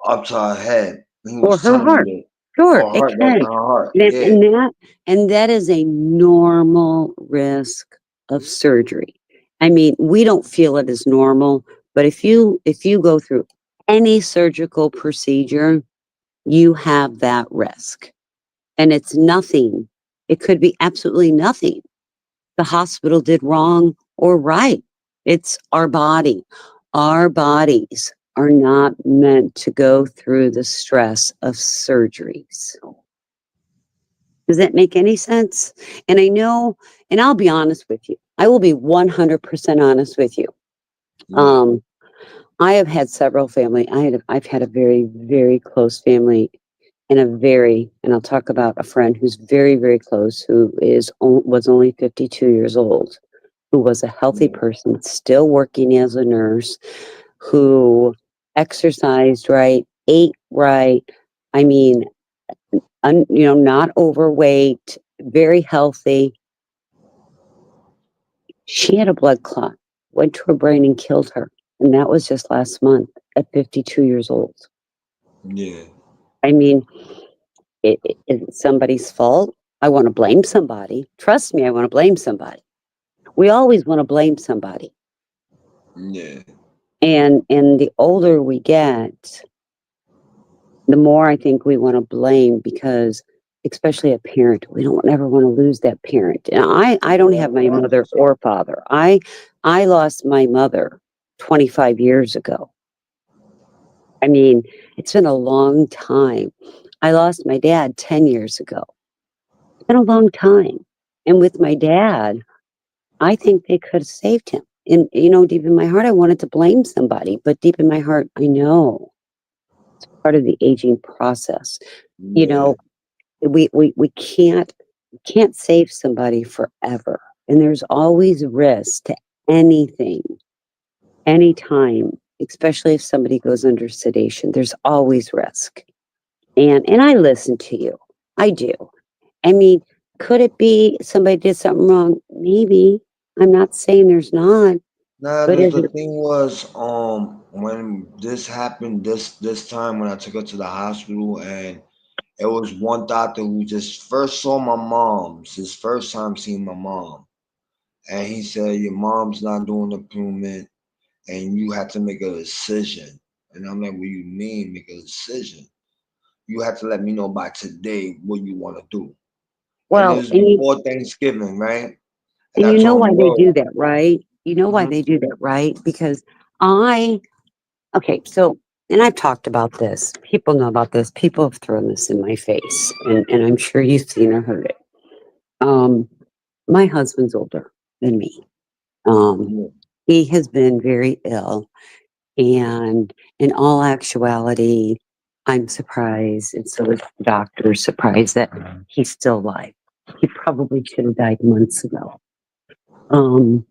up to her head. He Or was her telling me heart. that. Sure, Or it her, that's can. her heart. And Yeah. and that and that is a normal risk of surgery. I mean, we don't feel it as normal, but if you go through any surgical procedure, you have that risk. And it's nothing. It could be absolutely nothing the hospital did wrong or right. It's our body. Our bodies are not meant to go through the stress of surgeries. Does that make any sense? And I know, and I'll be honest with you. I will be 100% honest with you. Yeah. Um, I have had several family. I've had a very, very close family and I'll talk about a friend who's very, very close, was only 52 years old, who was a healthy Yeah. person, still working as a nurse, who exercised right, ate right. I mean, not overweight, very healthy. She had a blood clot, went to her brain and killed her. And that was just last month at 52 years old. Yeah. I mean, it's somebody's fault. I want to blame somebody. Trust me, I want to blame somebody. We always want to blame somebody. Yeah. And the older we get, the more I think we want to blame because especially a parent, we don't ever want to lose that parent. And I don't Yeah. have my mother 100%. or father. I lost my mother 25 years ago. I mean, it's been a long time. I lost my dad 10 years ago. It's been a long time. And with my dad, I think they could have saved him. And deep in my heart, I wanted to blame somebody, but deep in my heart, I know part of the aging process. You Yeah. know, we can't save somebody forever, and there's always risk to anything, anytime, especially if somebody goes under sedation. There's always risk, and I listen to you. I do. I mean, could it be somebody did something wrong? Maybe. I'm not saying there's not, Nah, but is the it thing was, when this happened this time when I took her to the hospital, and it was one doctor who just first saw my mom. It's his first time seeing my mom, and he said your mom's not doing the improvement, and you have to make a decision. And I'm like, what do you mean make a decision? You have to let me know by today what you want to do. And it well, was before Thanksgiving, right? And and I you know told why him, they bro. do that, right? You know why Hmm. they do that, right? Because I Okay, so and I've talked about this. People know about this. People have thrown this in my face, and I'm sure you've seen or heard it. Um, my husband's older than me. Um, Yeah. he has been very ill, and in all actuality, I'm surprised, and so is the doctor surprised that he's still alive. He probably should have died months ago. Um,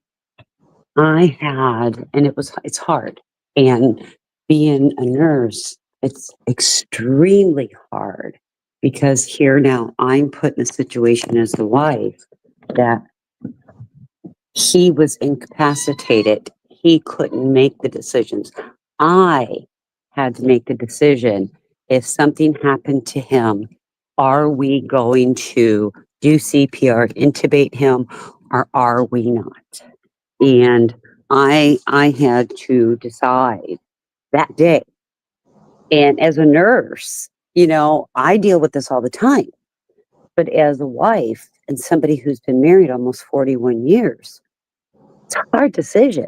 it's hard. And being a nurse, it's extremely hard because here now I'm put in a situation as the wife that he was incapacitated. He couldn't make the decisions. I had to make the decision. If something happened to him, are we going to do CPR, intubate him, or are we not? And I had to decide that day. And as a nurse, I deal with this all the time. But as a wife and somebody who's been married almost 41 years, it's a hard decision.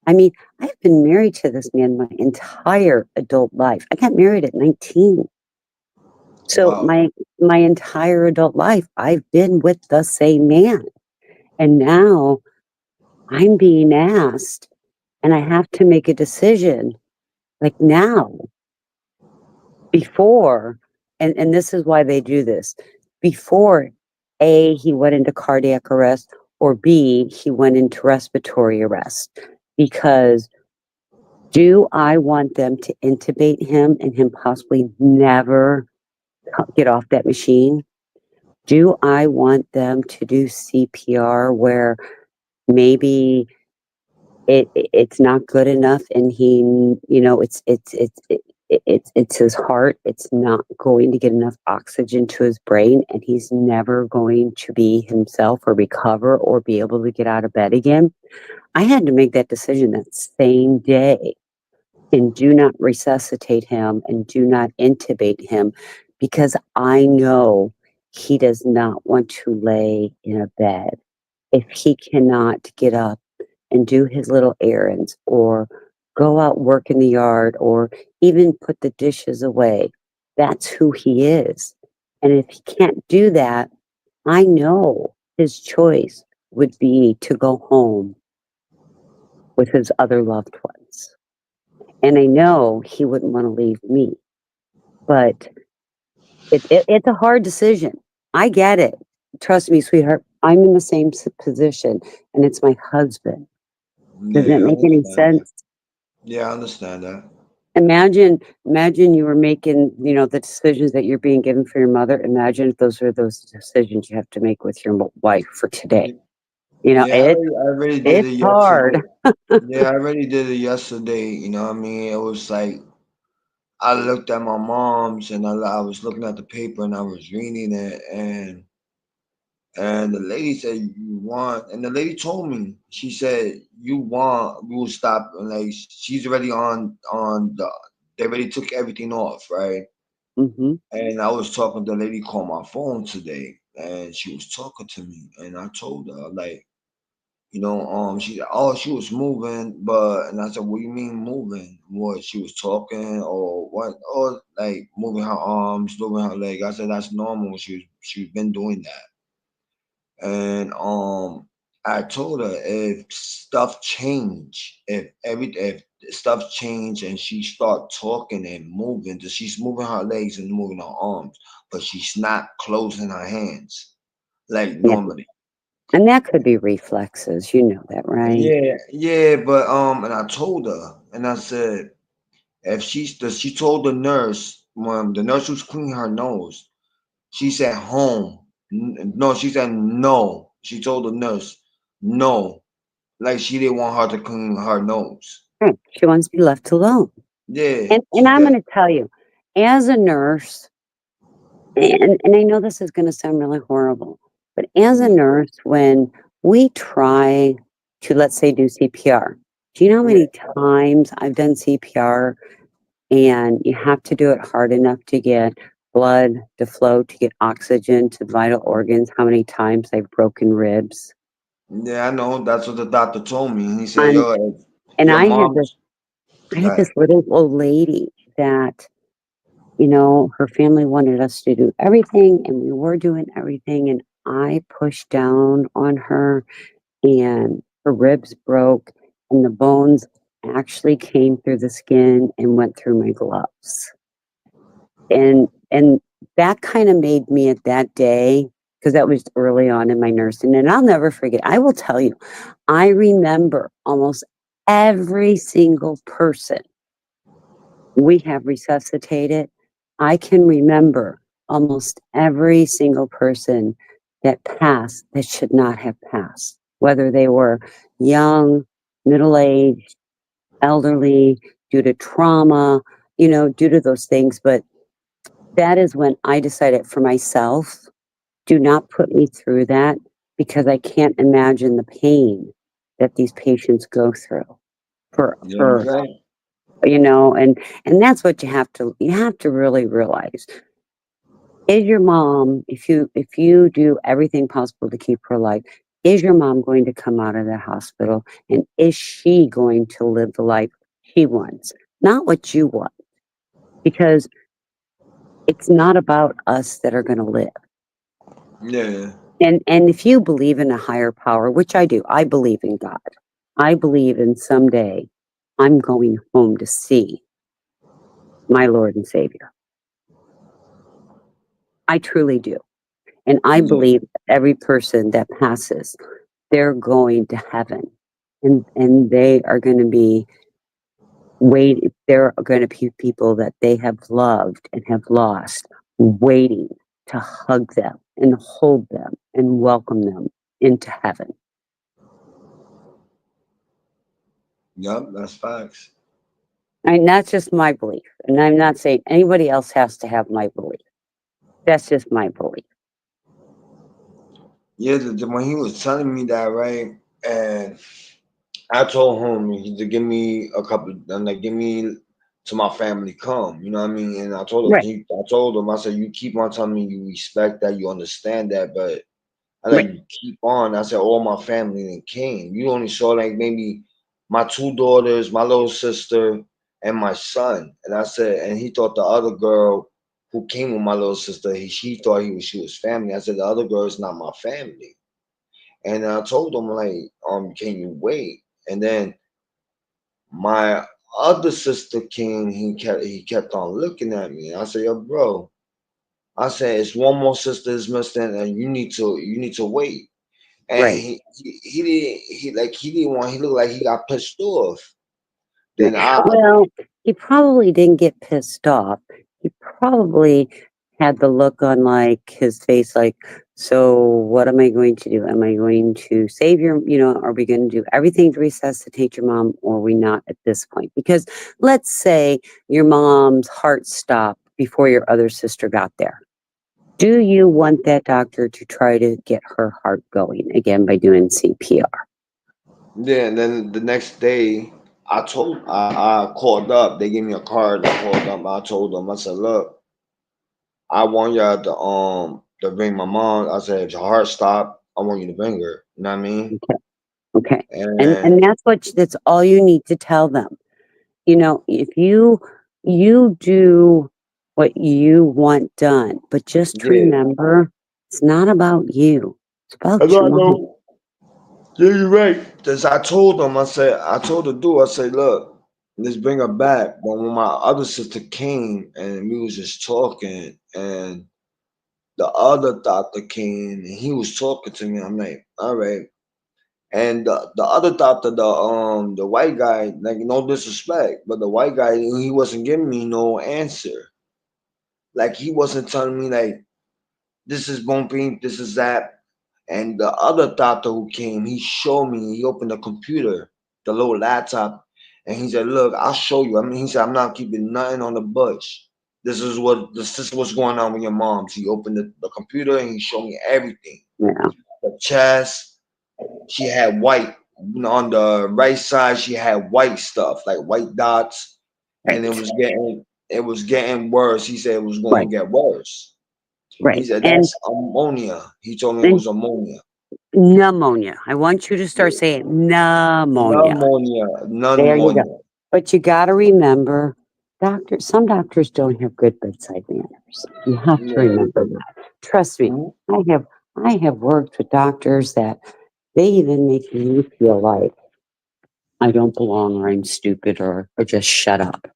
I mean, I've been married to this man my entire adult life. I got married at 19. So Wow. my entire adult life, I've been with the same man. And now I'm being asked and I have to make a decision like now, before, and this is why they do this, before A, he went into cardiac arrest, or B, he went into respiratory arrest. Because do I want them to intubate him and him possibly never get off that machine? Do I want them to do CPR where Maybe it's not good enough, and it's his heart. It's not going to get enough oxygen to his brain, and he's never going to be himself or recover or be able to get out of bed again. I had to make that decision that same day and do not resuscitate him and do not intubate him because I know he does not want to lay in a bed if he cannot get up and do his little errands or go out work in the yard or even put the dishes away. That's who he is. And if he can't do that, I know his choice would be to go home with his other loved ones. And I know he wouldn't want to leave me, but it's a hard decision. I get it. Trust me, sweetheart. I'm in the same position, and it's my husband. Does that Yeah, I make any understand that. sense? Yeah, I understand that. Imagine you were making, the decisions that you're being given for your mother. Imagine if those are those decisions you have to make with your wife for today. Y- You know, Yeah, it I already did it's it hard. yesterday. Yeah, I already did it yesterday. You know what I mean? It was like I looked at my mom's and I was looking at the paper and I was reading it and the lady said you want and the lady told me she said you want we will stop and like she's already on the they already took everything off, right? Mhm. And I was talking the lady called my phone today and she was talking to me and I told her like she said, oh, she was moving, but and I said, what do you mean moving? What she was talking or what? Or like moving her arms, moving her leg. I said that's normal. She's been doing that, and I told her if stuff change, if stuff change and she start talking and moving, that she's moving her legs and moving her arms, but she's not closing her hands like Yeah, normally. and that could be reflexes. You know that, right? Yeah, yeah, but and I told her, and I said, if she told the nurse when the nurse was cleaning her nose, she said home. No, she said no. She told the nurse no, like she didn't want her to clean her nose. Right. She wants to be left alone. Yeah, And she I'm said, going to tell you, as a nurse, and I know this is going to sound really horrible, but as a yeah, nurse, when we try to, let's say, do CPR, do you know how yeah, many times I've done CPR and you have to do it hard enough to get blood to flow, to get oxygen to the vital organs? How many times I've broken ribs? yeah. I know. That's what the doctor told me. He said, And, yo, if and your mom's I had got this little old lady that her family wanted us to do everything, and we were doing everything, and I pushed down on her, and her ribs broke, and the bones actually came through the skin and went through my gloves. And that kind of made me at that day, because that was early on in my nursing, and I'll never forget. I will tell you, I remember almost every single person we have resuscitated. I can remember almost every single person that passed that should not have passed, whether they were young, middle aged, elderly, due to trauma, due to those things. But that is when I decided for myself, do not put me through that because I can't imagine the pain that these patients go through for you know what I'm for saying? and that's what you have to really realize. Is your mom, if you do everything possible to keep her alive, is your mom going to come out of the hospital, and is she going to live the life she wants, not what you want? Because it's not about us that are going to live. Yeah, And if you believe in a higher power, which I do, I believe in God. I believe in someday I'm going home to see my Lord and Savior. I truly do. And I yeah, believe every person that passes, they're going to heaven. And they are going to be there are going to be people that they have loved and have lost waiting to hug them and hold them and welcome them into heaven. Yep, that's facts. I mean, that's just my belief, and I'm not saying anybody else has to have my belief. That's just my belief. Yeah, when he was telling me that, right, and I told him to give me a couple, and like give me to my family come. You know what I mean? And Right, I told him, I said, you keep on telling me you respect that, you understand that, but I like right, you keep on. I said, all my family then came. You only saw like maybe my two daughters, my little sister, and my son. And I said, and he thought the other girl who came with my little sister, she thought she was family. I said, the other girl is not my family. And I told him like, can you wait? And then my other sister came. He kept on looking at me. I said, yo, bro. I said, it's one more sister is missing, and you need to wait. And right. he didn't want. He looked like he got pissed off. Then Right. I Well, he probably didn't get pissed off. He probably had the look on like his face, like, so what am I going to do? Am I going to save your, are we going to do everything to resuscitate your mom, or are we not at this point? Because let's say your mom's heart stopped before your other sister got there. Do you want that doctor to try to get her heart going again by doing CPR? then the next day I called up. They gave me a card. I called up. I told them. I said, look, I want y'all to bring my mom. I said, if your heart stop, I want you to bring her. You know what I mean? Okay. Okay. And And that's all you need to tell them. If you do what you want done, but just yeah, remember, it's not about you. It's I about know. your I mom. know. Yeah, you're right. Cause I told them, I told the dude, I said, look, let's bring her back. But when my other sister came and we was just talking, and the other doctor came and he was talking to me, I'm like, all right. And the other doctor, the white guy, like no disrespect, but the white guy, he wasn't giving me no answer. Like he wasn't telling me like this is bumping, this is that. And the other doctor who came, he showed me, he opened the computer, the little laptop, and he said, look, I'll show you. I mean, he said, I'm not keeping nothing on the bush. This is what's going on with your mom. So he opened the computer and he showed me everything. Yeah, The chest, she had white. On the right side, she had white stuff, like white dots. And right, it was getting worse. He said it was going right, to get worse. He right. said And, that's ammonia. He told me it and was ammonia. pneumonia. I want you to start Yeah. saying pneumonia. Pneumonia, There you go. pneumonia. But you got to remember, some doctors don't have good bedside manners. You have to Yeah. remember that. Trust me, Mhm. I have worked with doctors that they even make me feel like I don't belong, or I'm stupid, or just shut up.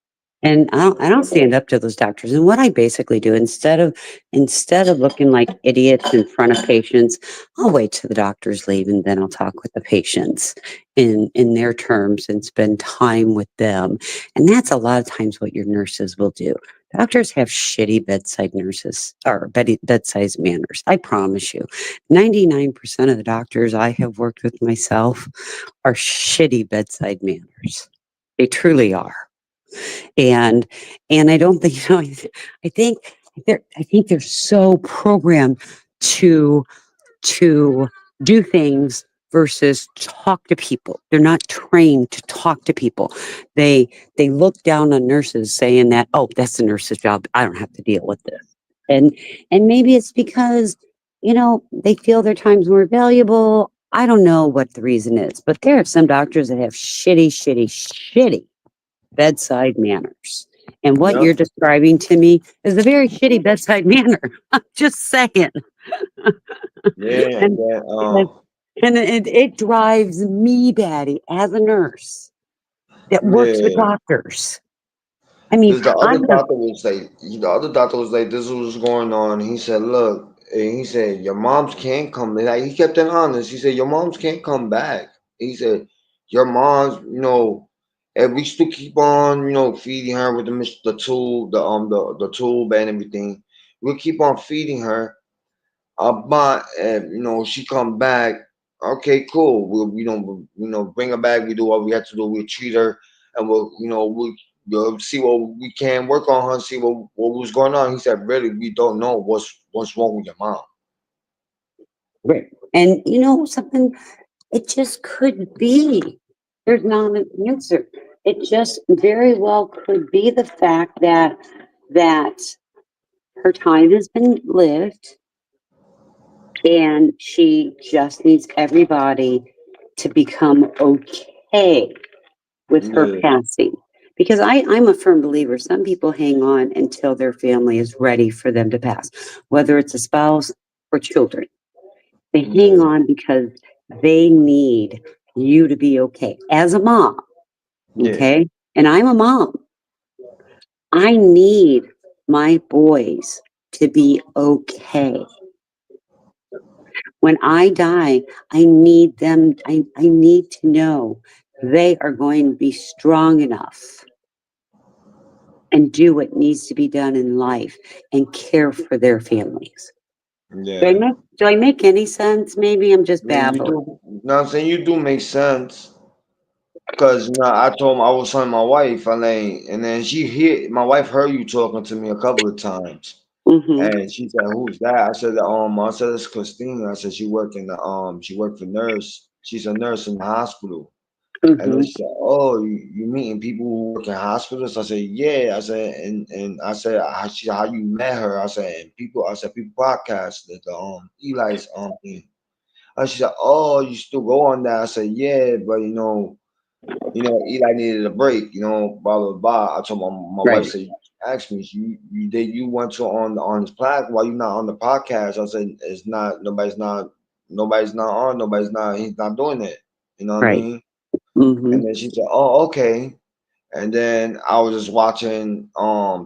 And I don't stand up to those doctors. And what I basically do, instead of looking like idiots in front of patients, I'll wait till the doctors leave, and then I'll talk with the patients in their terms and spend time with them. And that's a lot of times what your nurses will do. Doctors have shitty bedside nurses, or bedside manners. I promise you. 99% of the doctors I have worked with myself are shitty bedside manners. They truly are. And I don't think, I think they're so programmed to do things versus talk to people. They're not trained to talk to people. They look down on nurses, saying that, oh, that's the nurse's job. I don't have to deal with this. And maybe it's because, they feel their time's more valuable. I don't know what the reason is, but there are some doctors that have shitty, shitty, shitty bedside manners. And what Yep. you're describing to me is a very shitty bedside manner. I'm just saying. Yeah. And That and it drives me batty as a nurse that works with yeah. doctors. I mean, Because the other I'm the doctor was like, this is what's going on. He said, look, and he said, your moms can't come. Like he kept it honest. He said, your moms can't come back. He said, your moms, if we still keep on, feeding her with the tube, the tube and everything, we'll keep on feeding her. But she come back. Okay, cool. We'll, bring her back. We do what we have to do. We'll treat her, and we'll see what we can work on her. See what was going on. He said, really, we don't know what's wrong with your mom. Right. And you know something? It just could be. There's not an answer. It just very well could be the fact that her time has been lived and she just needs everybody to become okay with her Yeah, passing. Because I'm a firm believer, some people hang on until their family is ready for them to pass, whether it's a spouse or children. They hang yeah, on because they need you to be okay. As a mom, yeah, okay? And I'm a mom. I need my boys to be okay. When I die, I need them, I need to know they are going to be strong enough and do what needs to be done in life and care for their families. yeah. Do I make any sense? Maybe I'm just Yeah, you babbling. do. No, I'm saying you do make sense. Cause I told him I was telling my wife, and then my wife heard you talking to me a couple of times, Hmm. and she said, "Who's that?" I said it's Christine. I said she worked for nurse. She's a nurse in the hospital. And then Hmm. she said, "Oh, you meeting people who work in hospitals?" I said, "Yeah." I said, and I said, She said, how you met her?" I said, "And people." I said, "People podcast the Eli's thing." And she said, "Oh, you still go on that?" I said, "Yeah, but Eli needed a break, blah blah blah." I told my wife, Right, said, asked me, you went to on this platform, why you not on the podcast? I said, it's not, nobody's not on, he's not doing it. You know what I right. mean? Hmm. And then she said, "Oh, okay." And then I was just watching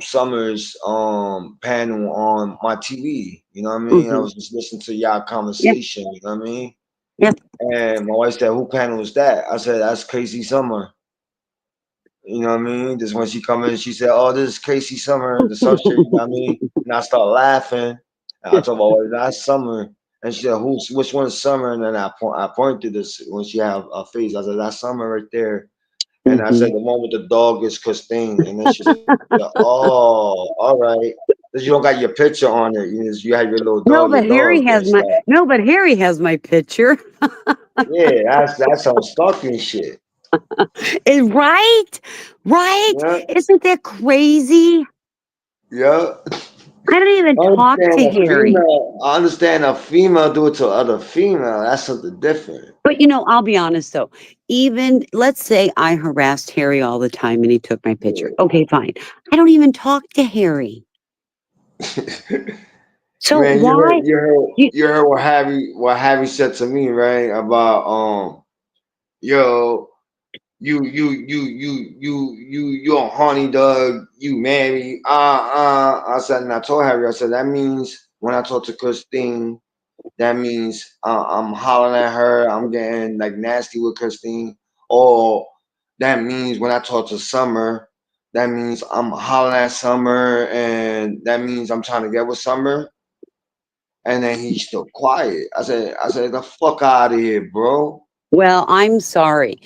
Summer's panel on my TV. You know what I mean? I Hmm. was just listening to y'all Yep, conversation. You know what I mean? yep. And my wife said, "Who panel is that?" I said, "That's Casey Summer." You know what I mean? Just when she come in, she said, "Oh, this is Casey Summer, the associate." You know what I mean? And I started laughing. And I told my wife, "That's Summer." And she said, Which one is Summer?" And then I pointed this when she had a face. I said, "That's Summer right there." And I Hmm. said, "The one with the dog is Christine." And then she said, "Oh, all right. 'Cause you don't got your picture on it. You have your little dog, your dog and stuff." But Harry has my picture. Yeah, that's some stalking shit. Right? Right? Yeah, Isn't that crazy? yeah. I don't even talk to Harry. I understand a female do it to other female. That's something different. But I'll be honest though. Even let's say I harassed Harry all the time and he took my picture. Yeah. Okay, fine. I don't even talk to Harry. So Man, why you you heard what Harry said to me, right? About yo, you a horny dog, you married. I said, and I told Harry, I said, that means when I talk to Christine, that means I'm hollering at her, I'm getting like nasty with Christine. Or that means when I talk to Summer, that means I'm hollering at Summer, and that means I'm trying to get with Summer. And then he's still quiet. I said, the fuck out of here, bro. well, I'm sorry.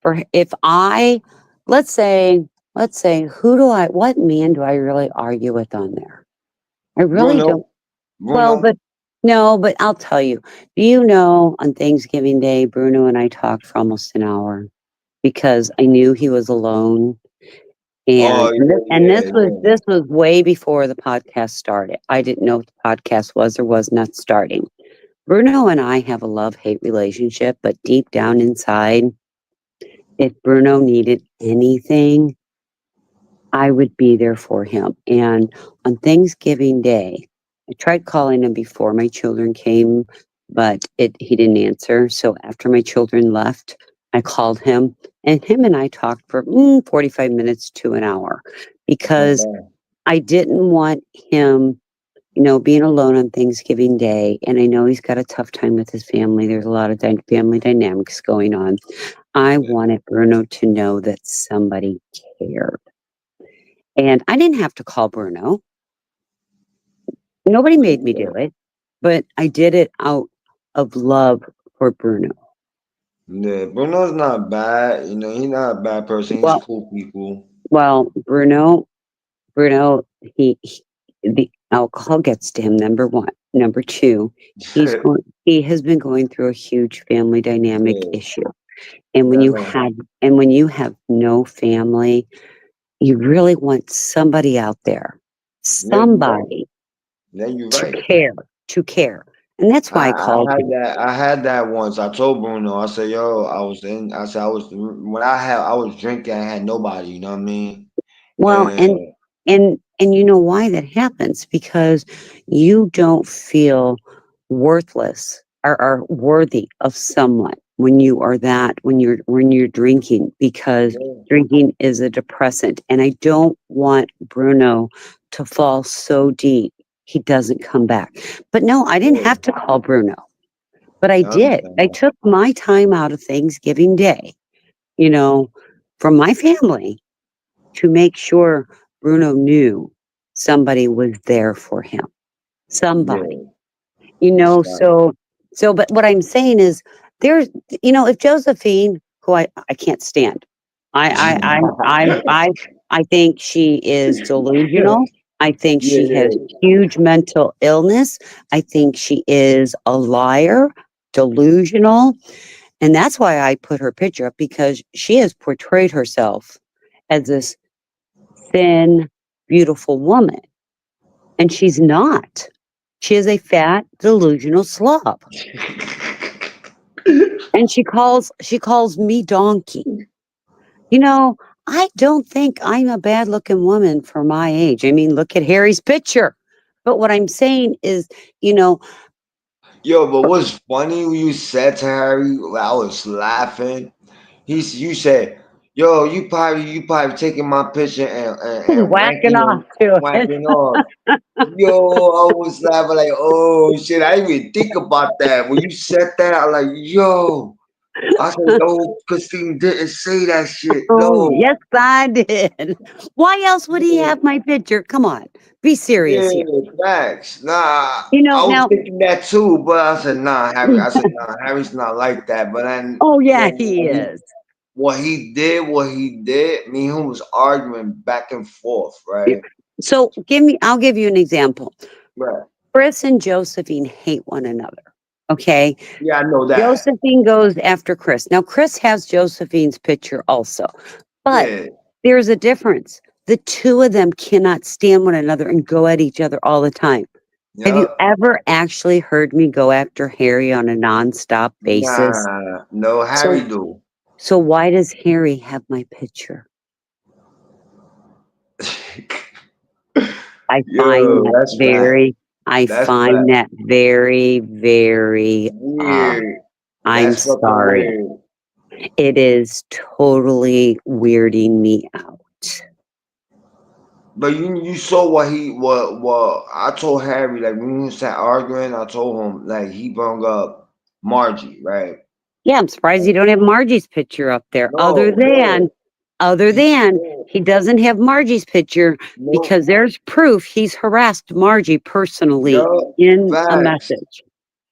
For if I let's say what man do I really argue with on there? I really Bruno, don't. Bruno. Well, but no, but I'll tell you. Do you know on Thanksgiving Day, Bruno and I talked for almost an hour because I knew he was alone. Oh And yeah, yeah, this was way before the podcast started. I didn't know what the podcast was or was not starting. Bruno and I have a love-hate relationship, but deep down inside, if Bruno needed anything, I would be there for him. And on Thanksgiving Day, I tried calling him before my children came, but he didn't answer. So after my children left, I called him, and him and I talked for 45 minutes to an hour because yeah. I didn't want him, being alone on Thanksgiving Day. And I know he's got a tough time with his family. There's a lot of family dynamics going on. I wanted Bruno to know that somebody cared. And I didn't have to call Bruno. Nobody made me do Yeah. it, but I did it out of love for Bruno. Yeah, Bruno's not bad. You know, he's not a bad person. He's Well, cool people. well, Bruno, the alcohol gets to him. Number one. Number two, he has been going through a huge family dynamic Yeah, issue. And when that's you not. have and when you have no family, you really want somebody out there, Yeah, you're right. somebody Yeah, you're to right. care, to care. And that's why I I called had you. that. I had that once. I told Bruno. I said, "Yo, I was in." I said, "I was when I was drinking. I had nobody. You know what I mean?" Well, And and you know why that happens? Because you don't feel worthless or worthy of someone when you are that when you're drinking, because yeah, drinking is a depressant, and I don't want Bruno to fall so deep he doesn't come back. But no, I didn't yeah, have to call Bruno, but I I did. I understand. took my time out of Thanksgiving Day, you know, from my family to make sure Bruno knew somebody was there for him. Somebody, Yeah, you that's know, right. but what I'm saying is there's, if Josephine, who I can't stand, I, I, I, I, I, I think she is delusional. I think Yeah, she has yeah. huge mental illness. I think she is a liar, delusional. And that's why I put her picture up, because she has portrayed herself as this thin, beautiful woman. And she's not. She is a fat, delusional slob. And she calls me donkey. You know, I don't think I'm a bad looking woman for my age. I mean, look at Harry's picture. But what I'm saying is, you know, Yo, but what's funny when you said to Harry, I was laughing. You said, "Yo, you probably taking my picture and whacking off to it. wanking off." Yo, I was laughing like, "Oh shit!" I didn't even think about that when you said that. I'm like, "Yo," I said, "No, Christine didn't say that shit." Oh, No, yes, I did. Why else would he yeah, have my picture? Come on, be serious yeah, here. facts. Nah, I was Now, thinking that too, but I said, "Nah, Harry." I said, "Nah, Harry's not like that." But then oh, yeah, he when is. what he did, me and him was arguing back and forth, Yeah. right? So I'll give you an example. Right. Chris and Josephine hate one another. Okay. Yeah, I know that. Josephine goes after Chris. Now, Chris has Josephine's picture also, but Yeah. there's a difference. The two of them cannot stand one another and go at each other all the time. Have you Yep. ever actually heard me go after Harry on a nonstop basis? Nah, no, So, Harry do. why does Harry have my picture? I find Yo, that that's right. very, I That's find right. that very, very, Weird. I'm That's fucking sorry. weird. It is totally weirding me out. But you saw what I told Harry, like when we sat arguing, I told him like he brought up Margie, right? Yeah, I'm surprised you don't have Margie's picture up there. No, yeah. Other He than yeah. he doesn't have Margie's picture, No, because there's proof he's harassed Margie personally yo, in a facts. message.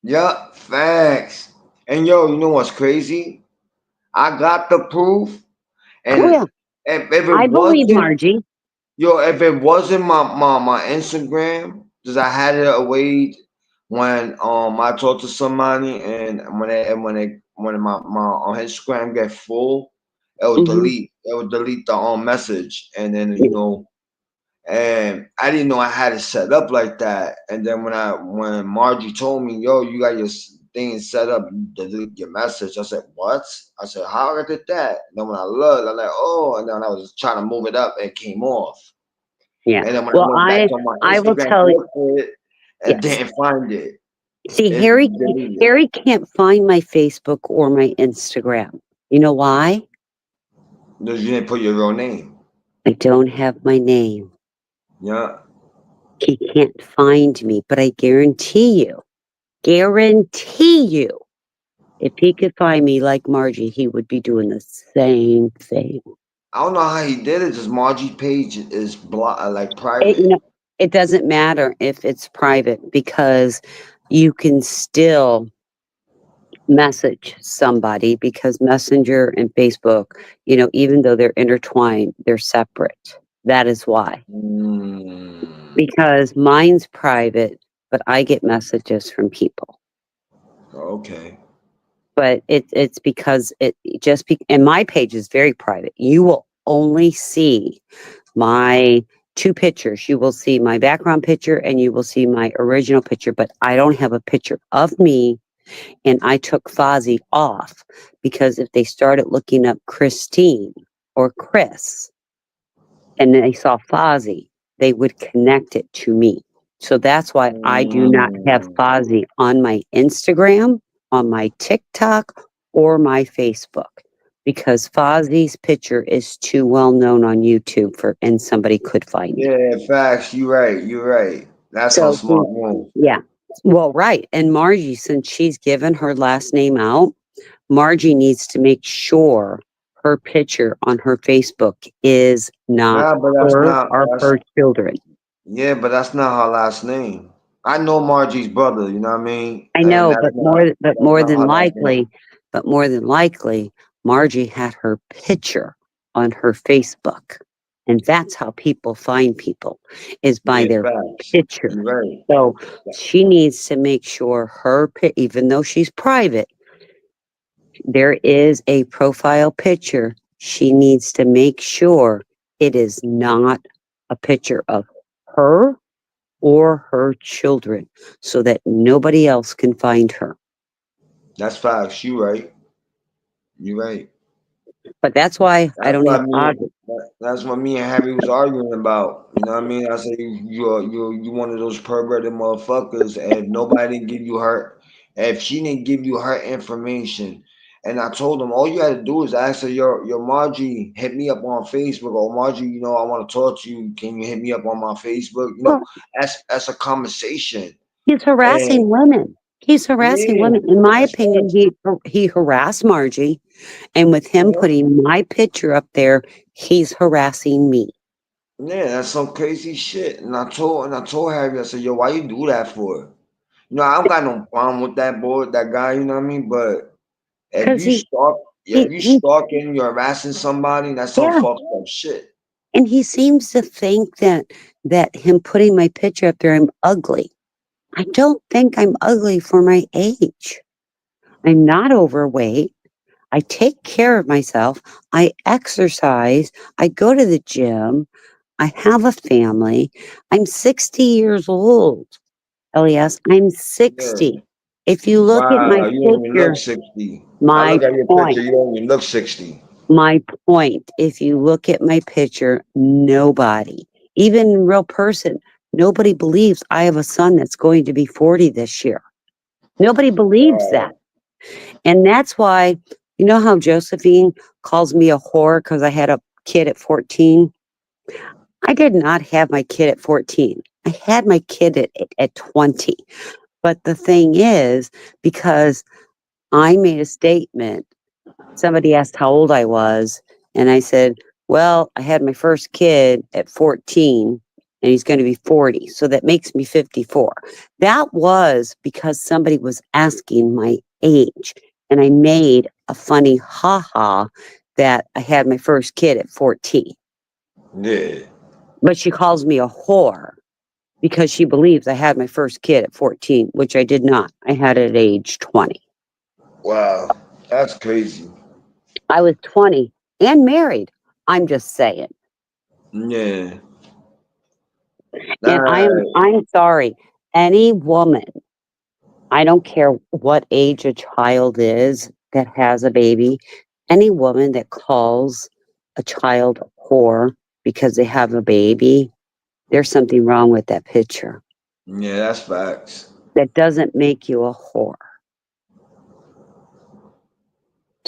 Yup, facts. And yo, you know what's crazy? I got the proof, Oh and yeah, if I it believe wasn't, Margie. yo, if it wasn't my Instagram, because I had it away when I talked to somebody, and when my on Instagram get full, Hmm. it would delete the message, and then you know. And I didn't know I had it set up like that. And then when Margie told me, "Yo, you got your thing set up, you delete your message," I said, "What?" I said, "How I did that?" And then when I looked, I'm like, "Oh!" And then I was trying to move it up, it came off. Yeah. And then when I Well, went back to my I will Instagram to tell you. look for it, and Yes. didn't find it. See, It's deleted. Harry can't find my Facebook or my Instagram. You know why? Because you didn't put your real name. I don't have my name. Yeah. He can't find me, but I guarantee you, if he could find me like Margie, he would be doing the same thing. I don't know how he did it. Just Margie page is like It, you private. know, it doesn't matter if it's private, because you can still message somebody because Messenger and Facebook, even though they're intertwined, they're separate. That is why. Mm, Because mine's private, but I get messages from people. okay. But it's because and my page is very private. You will only see my two pictures. You will see my background picture and you will see my original picture, but I don't have a picture of me. And I took Fozzie off because if they started looking up Christine or Chris and they saw Fozzie, they would connect it to me. So that's why I do not have Mm, Fozzie on my Instagram, on my TikTok, or my Facebook because Fozzie's picture is too well known on YouTube and somebody could find it. yeah, facts. You right. You right. That's some So smart move. yeah. Well, right. And Margie, since she's given her last name out, Margie needs to make sure her picture on her Facebook is not Nah, but that's her not. or That's her children. yeah, but that's not her last name. I know Margie's brother. You know what I mean? I And know, but that's more not than her last likely, name. Margie had her picture on her Facebook. And that's how people find people is by Yeah, their facts. picture. You right. So she needs to make sure even though she's private, there is a profile picture. She needs to make sure it is not a picture of her or her children so that nobody else can find her. That's facts. You right. You right. But that's why I That's don't what have me. Audrey. That's what me and Harry was arguing about. You know what I mean? I said you one of those perverted motherfuckers, and nobody didn't give you her. If she didn't give you her information, and I told him all you had to do is ask her your Margie hit me up on Facebook or Margie, I want to talk to you. Can you hit me up on my Facebook? Well, That's a conversation. he's And harassing women. He's harassing yeah, women. In my that's opinion, facts. he harassed Margie, and with him Yeah. putting my picture up there, he's harassing me. Yeah, that's some crazy shit. And I told Harry, I said, yo, why you do that for? I don't got no problem with that boy, that guy, you know what I mean? But if Because you stalk, yeah, if you he, stalking, you're harassing somebody, that's some yeah. fucked up shit. And he seems to think that him putting my picture up there, I'm ugly. I don't think I'm ugly for my age. I'm not overweight. I take care of myself. I exercise. I go to the gym. I have a family. I'm 60 years old. Elias, I'm Yeah. 60. If you look at my Wow, you don't even look picture, 60. I my look at your picture, point, you don't even look 60. my point, if you look at my picture, nobody, even in real person, nobody believes I have a son that's going to be 40 this year. Nobody believes that. Wow. And that's why, you know how Josephine calls me a whore because I had a kid at 14? I did not have my kid at 14. I had my kid at 20. But the thing is, because I made a statement, somebody asked how old I was, and I said, well, I had my first kid at 14 and he's going to be 40. So that makes me 54. That was because somebody was asking my age. And I made a funny ha that I had my first kid at 14. Yeah. But she calls me a whore because she believes I had my first kid at 14, which I did not. I had it at age 20. Wow. That's crazy. I was 20 and married. I'm just saying. Yeah. And That, I'm sorry. Any woman, I don't care what age a child is that has a baby, any woman that calls a child a whore because they have a baby, there's something wrong with that picture. yeah, that's facts. That doesn't make you a whore.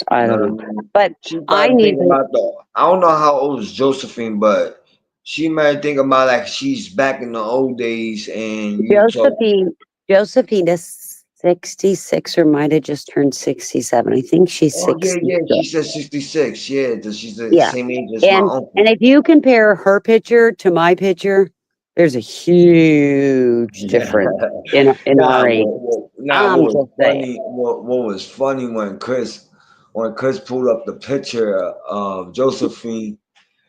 I You know don't what I know. mean? But She I probably need thinking to, about I don't know how old is Josephine, but she might think about like she's back in the old days and you talk. Josephine, Josephine is 66 or might have just turned 67. I think she's Oh yeah, yeah. 66. She said 66. Yeah, she's the Yeah. same age as my And uncle. if you compare her picture to my picture, There's a huge Yeah. difference in Nah, our age. what I'm was just saying. funny? What was funny when Chris pulled up the picture of Josephine,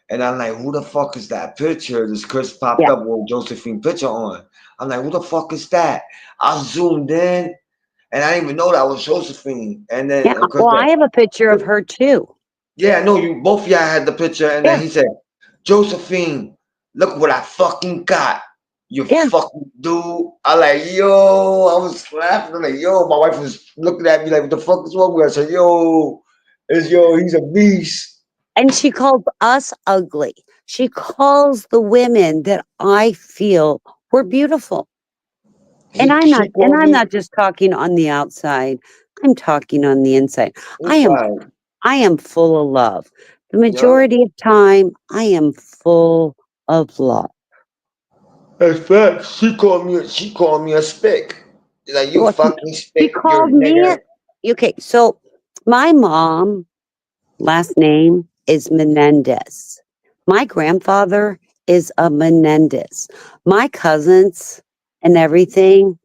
and I'm like, who the fuck is that picture? This Chris popped Yeah, up with Josephine picture on. I'm like, who the fuck is that? I zoomed in, and I didn't even know that was Josephine. And then yeah. Chris Well, I like, have a picture of her too. yeah, no, you both of y'all had the picture, and then Yeah, he said, Josephine, look what I fucking got. You yeah. fucking dude. I like, yo, I was laughing. I'm like, yo, my wife was looking at me like, what the fuck is wrong with her? I said, he's a beast. And she calls us ugly. She calls the women that I feel were beautiful. She And called I'm me. not just talking on the outside. I'm talking on the inside. I am Inside. I am full of love. The Yeah. majority of time I am full of love. In fact, she called me a spick. Like, you Well, fucking she spick, you're a called me nigger. it. Okay, so my mom last name is Menendez. My grandfather is a Menendez. My cousins and everything,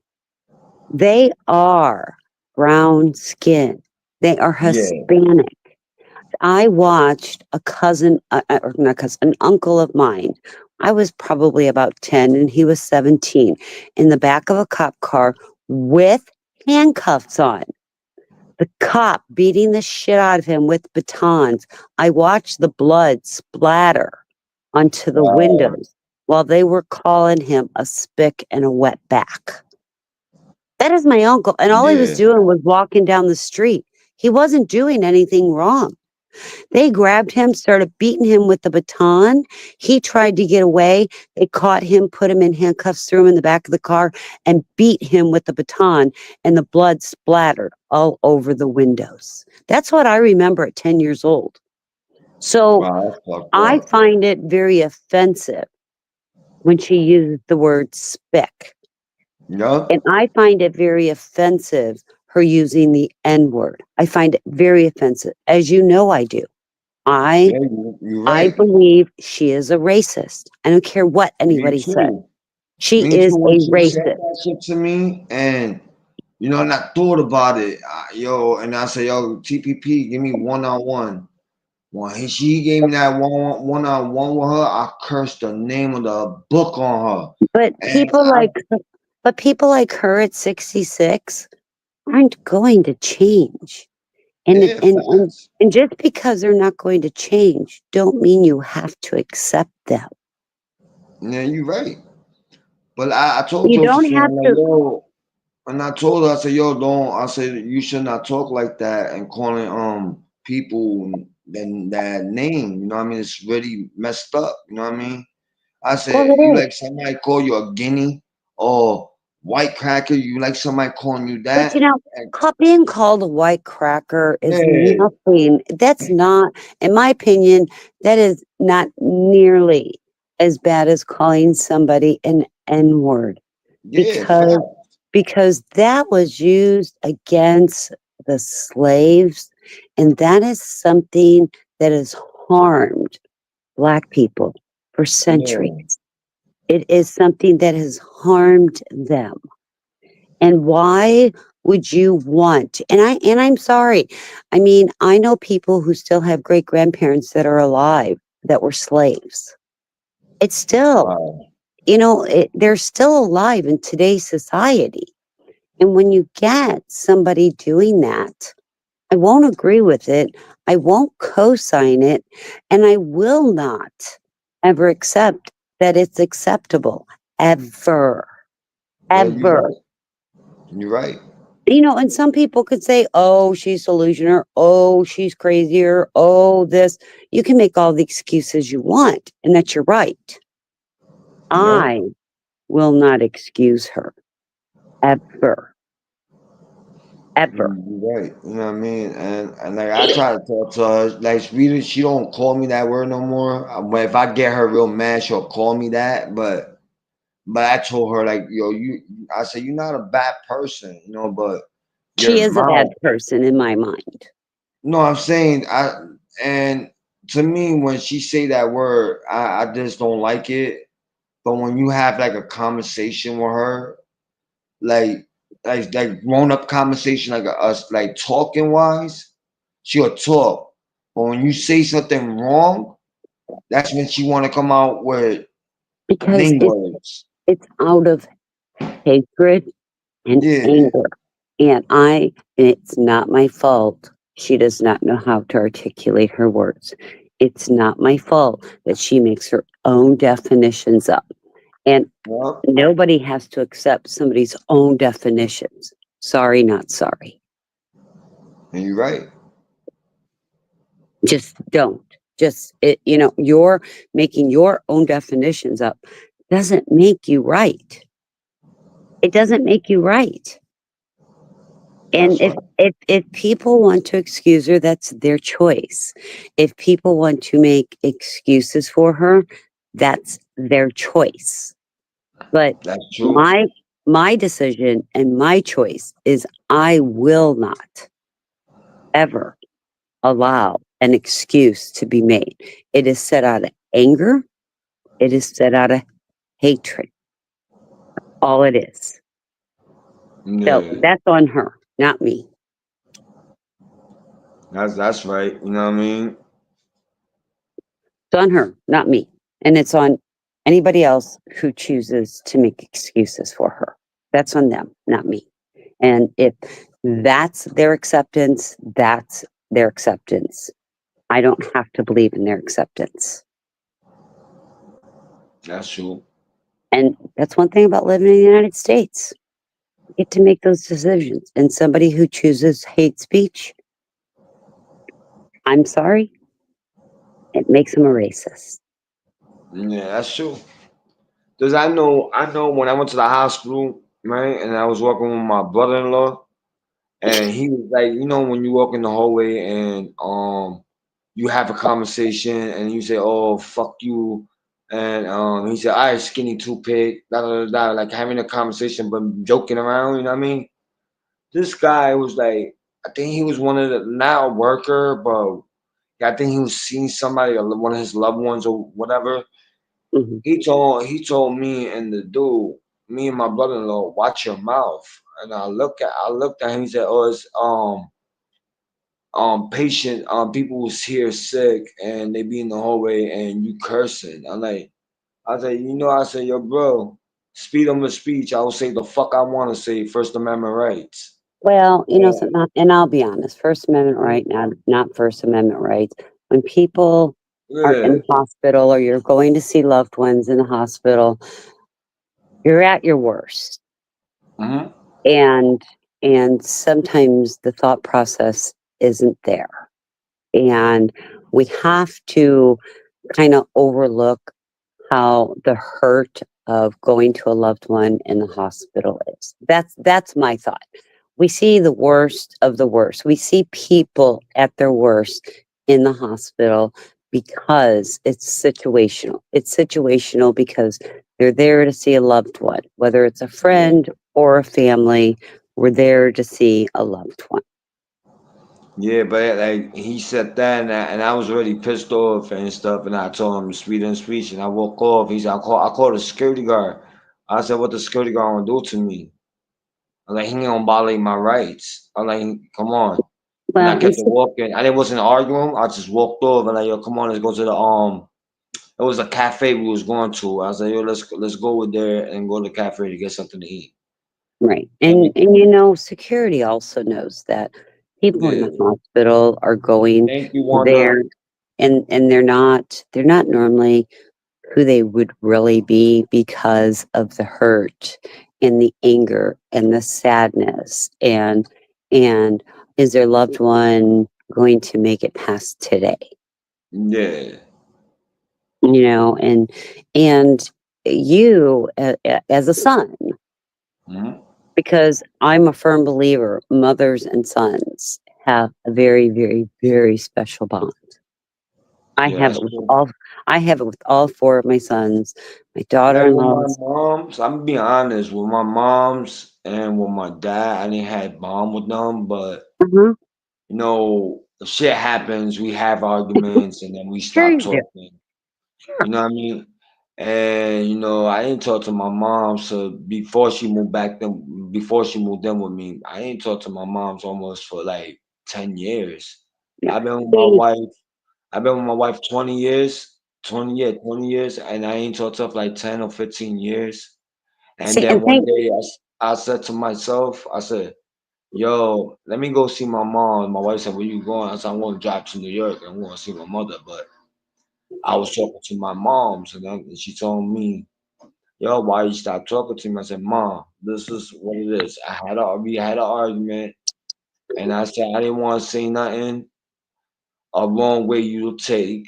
they are brown skin. They are Yeah. Hispanic. I watched a cousin, or not cousin, an uncle of mine. I was probably about 10 and he was 17 in the back of a cop car with handcuffs on. The cop beating the shit out of him with batons. I watched the blood splatter onto the Wow. windows while they were calling him a spick and a wetback. That is my uncle. And all he was Yeah. doing was walking down the street. He wasn't doing anything wrong. They grabbed him, started beating him with the baton. He tried to get away. They caught him, put him in handcuffs, threw him in the back of the car, and beat him with the baton, and the blood splattered all over the windows. That's what I remember at 10 years old. So Wow, that's fucked I up. find it very offensive when she uses the word spick. Yeah. And I find it very offensive her using the N word. I find it very offensive, as you know I do. I Yeah, you're I right. believe she is a racist. I don't care what Me anybody says. too. She Me too. is When a she said racist. that shit to me, and and I thought about it, and I said, yo, TPP, give me one on one. When she gave me that one on one with her, I cursed the name of the book on her, But and people like her at 66 aren't going to change. And it- yeah, facts. and just because they're not going to change, don't mean you have to accept them. Yeah, you're right. But I told You don't Josephine, have I'm like, to. yo, and I told her, I said, yo, don't. I said, you should not talk like that and calling people that name. You know what I mean? It's really messed up. You know what I mean? I Well, said, it you is. like somebody call you a guinea or white cracker? You like somebody calling you But that? And being called a white cracker is yeah, nothing. That's not, in my opinion, that is not nearly as bad as calling somebody an N word yeah, because fact. that was used against the slaves, and that is something that has harmed Black people for centuries. Yeah, It is something that has harmed them. And why would you want? I'm sorry. I mean, I know people who still have great grandparents that are alive that were slaves. It's still, wow. they're still alive in today's society. And when you get somebody doing that, I won't agree with it. I won't co-sign it, and I will not ever accept that it's acceptable ever, Yeah, you're ever. right. You're right. And some people could say, oh, she's delusional. Oh, she's crazier. Oh, this. You can make all the excuses you want, and that's your right. Yeah. I will not excuse her ever, ever. You're right. You know what I mean? And like I try to talk to her, like she don't call me that word no more. But if I get her real mad, she'll call me that. But I told her like, yo, I said you're not a bad person, but your She is a bad mouth. person in my mind. No, I'm saying and to me when she say that word, I just don't like it. but when you have like a conversation with her, like like grown up conversation, like us like talking wise, she'll talk. But when you say something wrong, that's when she want to come out with because name words. it's out of hatred and Yeah, anger. And it's not my fault. She does not know how to articulate her words. It's not my fault that she makes her own definitions up. And yeah, nobody has to accept somebody's own definitions. Sorry, not sorry. and you're right. Just don't. Just, you're making your own definitions up doesn't make you right. It doesn't make you right. And That's right. if people want to excuse her, that's their choice. If people want to make excuses for her, that's their choice. But That's true. my decision and my choice is I will not ever allow an excuse to be made. It is set out of anger. It is set out of hatred. All it is. So Yeah, that's on her, not me. that's right. You know what I mean? It's on her, not me. And it's on anybody else who chooses to make excuses for her. That's on them, not me. And if that's their acceptance, that's their acceptance. I don't have to believe in their acceptance. That's true. And that's one thing about living in the United States. You get to make those decisions. And somebody who chooses hate speech, I'm sorry, it makes them a racist. Yeah, that's true. Cause I know when I went to the hospital, right, and I was walking with my brother-in-law, and he was like, when you walk in the hallway and you have a conversation and you say, "Oh, fuck you," and he said, "I skinny toothpick," da da da da, like having a conversation but joking around. You know what I mean? This guy was like, I think he was one of the not a worker, but I think he was seeing somebody, or one of his loved ones or whatever. Mhm. He told me and the dude, me and my brother-in-law, watch your mouth. And I looked at him. He said, "Oh, it's patient people was here sick and they be in the hallway and you cursing." I said, I said, "Yo, bro, freedom of speech. I will say the fuck I want to say. First Amendment rights." Well, Yeah. so and I'll be honest, First Amendment right now, not First Amendment rights. When people are in Yeah. the hospital or you're going to see loved ones in the hospital, you're at your worst. Hmm. And sometimes the thought process isn't there. And we have to kind of overlook how the hurt of going to a loved one in the hospital is. That's my thought. We see the worst of the worst. We see people at their worst in the hospital because it's situational. It's situational because they're there to see a loved one, whether it's a Yeah. friend or a family. We're there to see a loved one. Yeah, but like he said that, and I was already pissed off and stuff, and I told him speed and speech, and I walk off. He said, I called the security guard. I said, "What the security guard gonna do to me?" I'm like, "He ain't gonna violate my rights." I'm like, "Come on." And I Well, kept it walking. I didn't wasn't arguing. I just walked off and like, "Yo, come on, let's go to the It was a cafe we was going to. I was like, "Yo, let's go over there and go to the cafe to get something to eat." right. I mean, And security also knows that people in yeah. the hospital are going Thank you, Wanda. there and they're not normally who they would really be because of the hurt and the anger and the sadness and is their loved one going to make it past today? Yeah. And you as a son, Hmm. because I'm a firm believer mothers and sons have a very, very, very special bond. I Yeah, have that's it with true. all I have it with all four of my sons, my Like with my daughter-in-laws. moms, I'm being honest, with my moms and with my dad, I didn't have bond with them, but Uh-huh. if shit happens, we have arguments and then we Sure stop you do. talking. Sure. You know what I mean? And I ain't talked to my mom so before she moved in with me, I ain't talked to my mom's almost for like 10 years. Yeah. I've been with my See, wife. I've been with my wife 20 years, 20 years, and I ain't talked to her for like 10 or 15 years. And see, then and one think day I said to myself, I said, "Yo, let me go see my mom." My wife said, "Where you going?" I said, "I'm going to drive to New York. I'm going to see my mother." But I was talking to my mom, so then she told me, "Yo, why you stop talking to me?" I said, "Mom, this is what it is. We had an argument, and I said I didn't want to say nothing a wrong way you take.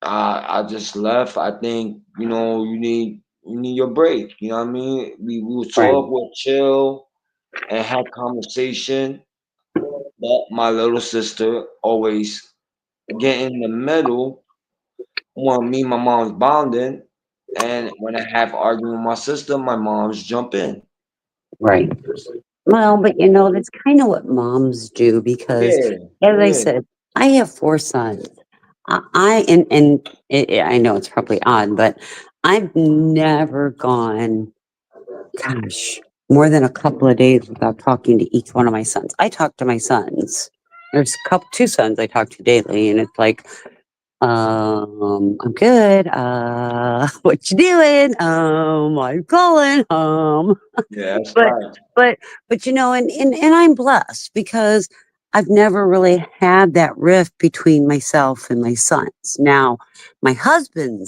I just left. I think you need your break. You know what I mean? We will right, talk, we'll chill, and have conversation. But my little sister always get in the middle when me and my mom's bonding, and when I have argument with my sister, my mom's jump in. right. Well, but that's kind of what moms do because, Yeah, as I yeah, said, I have four sons. I know it's probably odd, but I've never gone, gosh, more than a couple of days without talking to each one of my sons. I talk to my sons. There's two sons I talk to daily, and it's like, I'm good. What you doing? I'm calling. yeah. That's But fine. but and I'm blessed because I've never really had that rift between myself and my sons. Now, my husband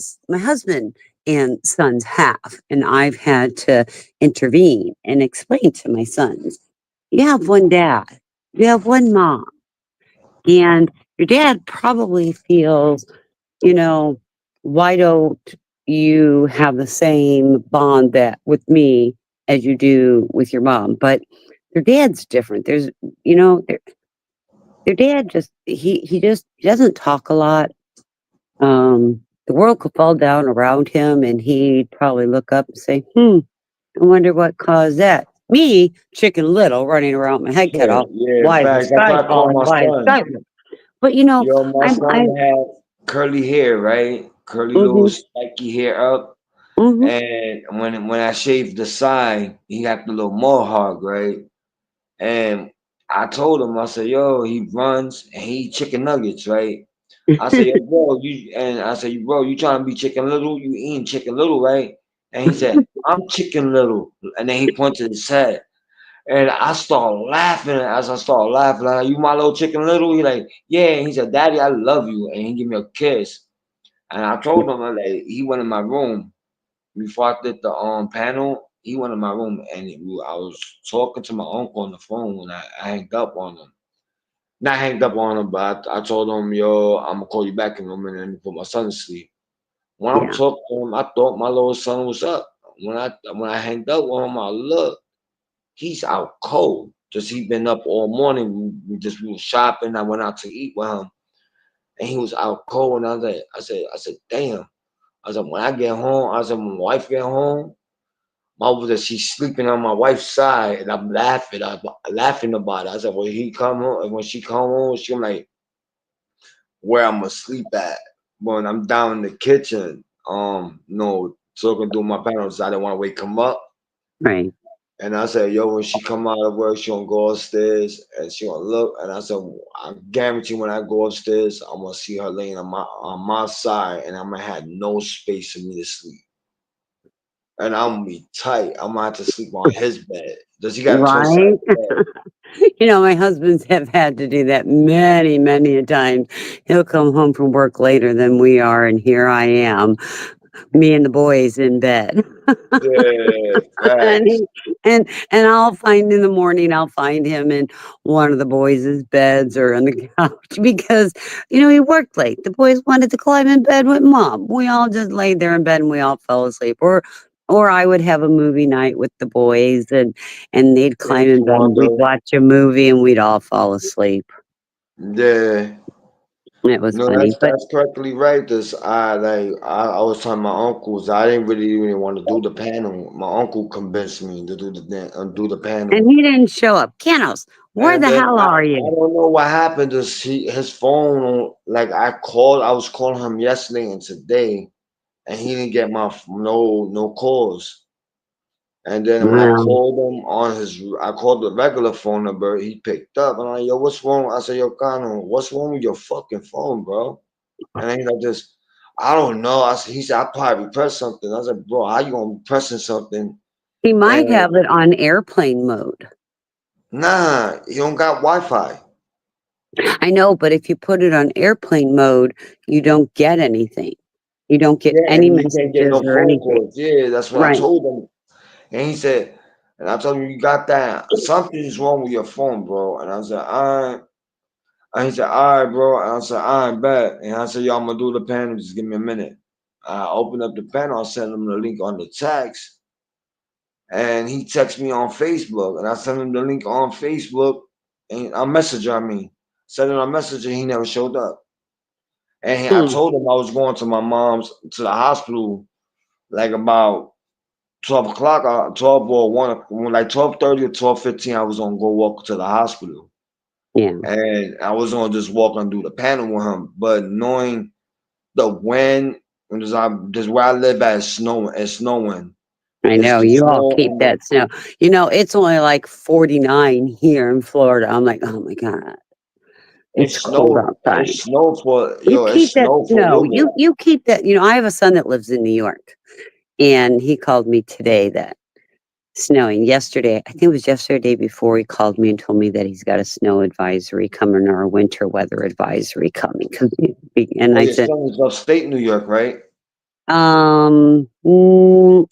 and sons have, and I've had to intervene and explain to my sons, you have one dad, you have one mom, and your dad probably feels, you know, why don't you have the same bond that with me as you do with your mom? But their dad's different. Their dad he doesn't talk a lot. The world could fall down around him, and he'd probably look up and say, I wonder what caused that. Me, Chicken Little, running around my head cut Yeah, off. yeah. Why is the Facts. That's sky what I call falling? my Why is the son. sky falling? But My I son have curly hair, right? Curly little hmm spiky hair up. hmm And when I shave the side, he got the little mohawk, right? And I told him, I said, "Yo, he runs and he eat chicken nuggets, right?" I said, "Yo, bro, you trying to be chicken little? You eating chicken little, right?" And he said, "I'm chicken little." And then he pointed his head. And I started laughing. As I started laughing, like, "You my little chicken little?" He like, "Yeah." And he said, "Daddy, I love you." And he gave me a kiss. And I told him, like, he went in my room before I did the panel. He went in my room and I was talking to my uncle on the phone when I hanged up on him. Not hanged up on him, but I told him, "Yo, I'm gonna call you back in a minute. Let me put my son to sleep." When I'm Yeah. talking to him, I thought my little son was up. When I hanged up on him, I looked. He's out cold. Just he been up all morning. We were shopping. I went out to eat with him, and he was out cold. And I said, damn. I said, when I get home, I said, when my wife get home, my mother she's sleeping on my wife's side, and I'm laughing about it. I said, when she come home, she like where I'm gonna sleep at. When I'm down in the kitchen, talking through my panels, I didn't want to wake him up. Right. And I said, "Yo, when she come out of work, she gonna go upstairs and she gonna look." And I said, "I guarantee when I go upstairs, I'm gonna see her laying on my side, and I'm gonna have no space for me to sleep. And I'm gonna be tight. I'm gonna have to sleep on his bed. Does he got a twin size Right? bed?" My husbands have had to do that many, many a time. He'll come home from work later than we are, and here I am, me and the boys in bed. Yeah, and facts. he, and I'll find in the morning, I'll find him in one of the boys' beds or on the couch because he worked late. The boys wanted to climb in bed with mom. We all just laid there in bed and we all fell asleep. Or I would have a movie night with the boys and they'd climb Thanks, in bed and we'd Wanda. watch a movie and we'd all fall asleep. Yeah. It was No, funny, but that's correctly right. I was telling my uncles I didn't really even want to do the panel. My uncle convinced me to do the and panel. he didn't show up. Canos, where And the then hell are I you? don't know what happened. His phone, like I was calling him yesterday and today. and he didn't get my no calls. And then when I Wow. called him on I called the regular phone number. He picked up, and I'm like, "Yo, what's wrong?" I said, "Yo, Connor, what's wrong with your fucking phone, bro?" And then he's like, "This, I don't know." He said, "I probably pressed something." I said, "Bro, how you gonna be pressing something?" He might And have it on airplane mode. nah, he don't got Wi-Fi. I know, but if you put it on airplane mode, you don't get anything. You don't get Yeah, any and you can't get no messages or phone anything. calls. Yeah, that's what I Right. told him. And he said, and I told him, "You got that? Something's wrong with your phone, bro." And I said, "All right." And he said, "All right, bro." And I said, "All right, bet." And I said, "Yo, I'm gonna do the panel. Just give me a minute." I opened up the panel. I sent him the link on the text, and he texted me on Facebook, and I sent him the link on Facebook and on Messenger. I mean, sent it on Messenger. He never showed up. And I Hmm. told him I was going to my mom's to the hospital like about 12 o'clock, 12 or 1, like 12:30 or 12:15. I was gonna go walk to the hospital, Yeah. and I was gonna just walk and do the panel with him. But knowing the wind, and just where I live at, it's snowing. I It's know the you all snow keep on the that snow. It's only like 49 here in Florida. I'm like, oh my God, it's cold outside. it's snow for You yo, it's keep that snow for a snow. little bit. You keep that. I have a son that lives in New York, and he called me today that snowing yesterday. I think it was yesterday before he called me and told me that he's got a snow advisory coming or a winter weather advisory coming. And Oh, I your said, son is upstate New York, right? um, mm,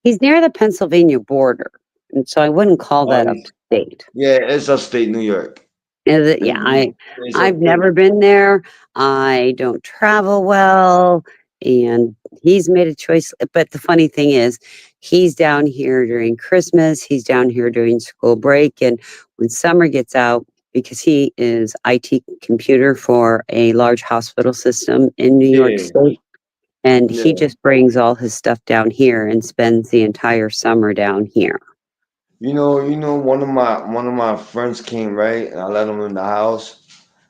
he's near the Pennsylvania border, and so I wouldn't call Oh, that upstate. yeah, it's upstate New York. Is it? Yeah, It's I've upstate. never been there. I don't travel well, and he's made a choice. But the funny thing is, he's down here during Christmas. He's down here during school break, and when summer gets out, because he is IT computer for a large hospital system in New York Yeah, State, and he yeah. just brings all his stuff down here and spends the entire summer down here. One of my friends came, right, and I let him in the house.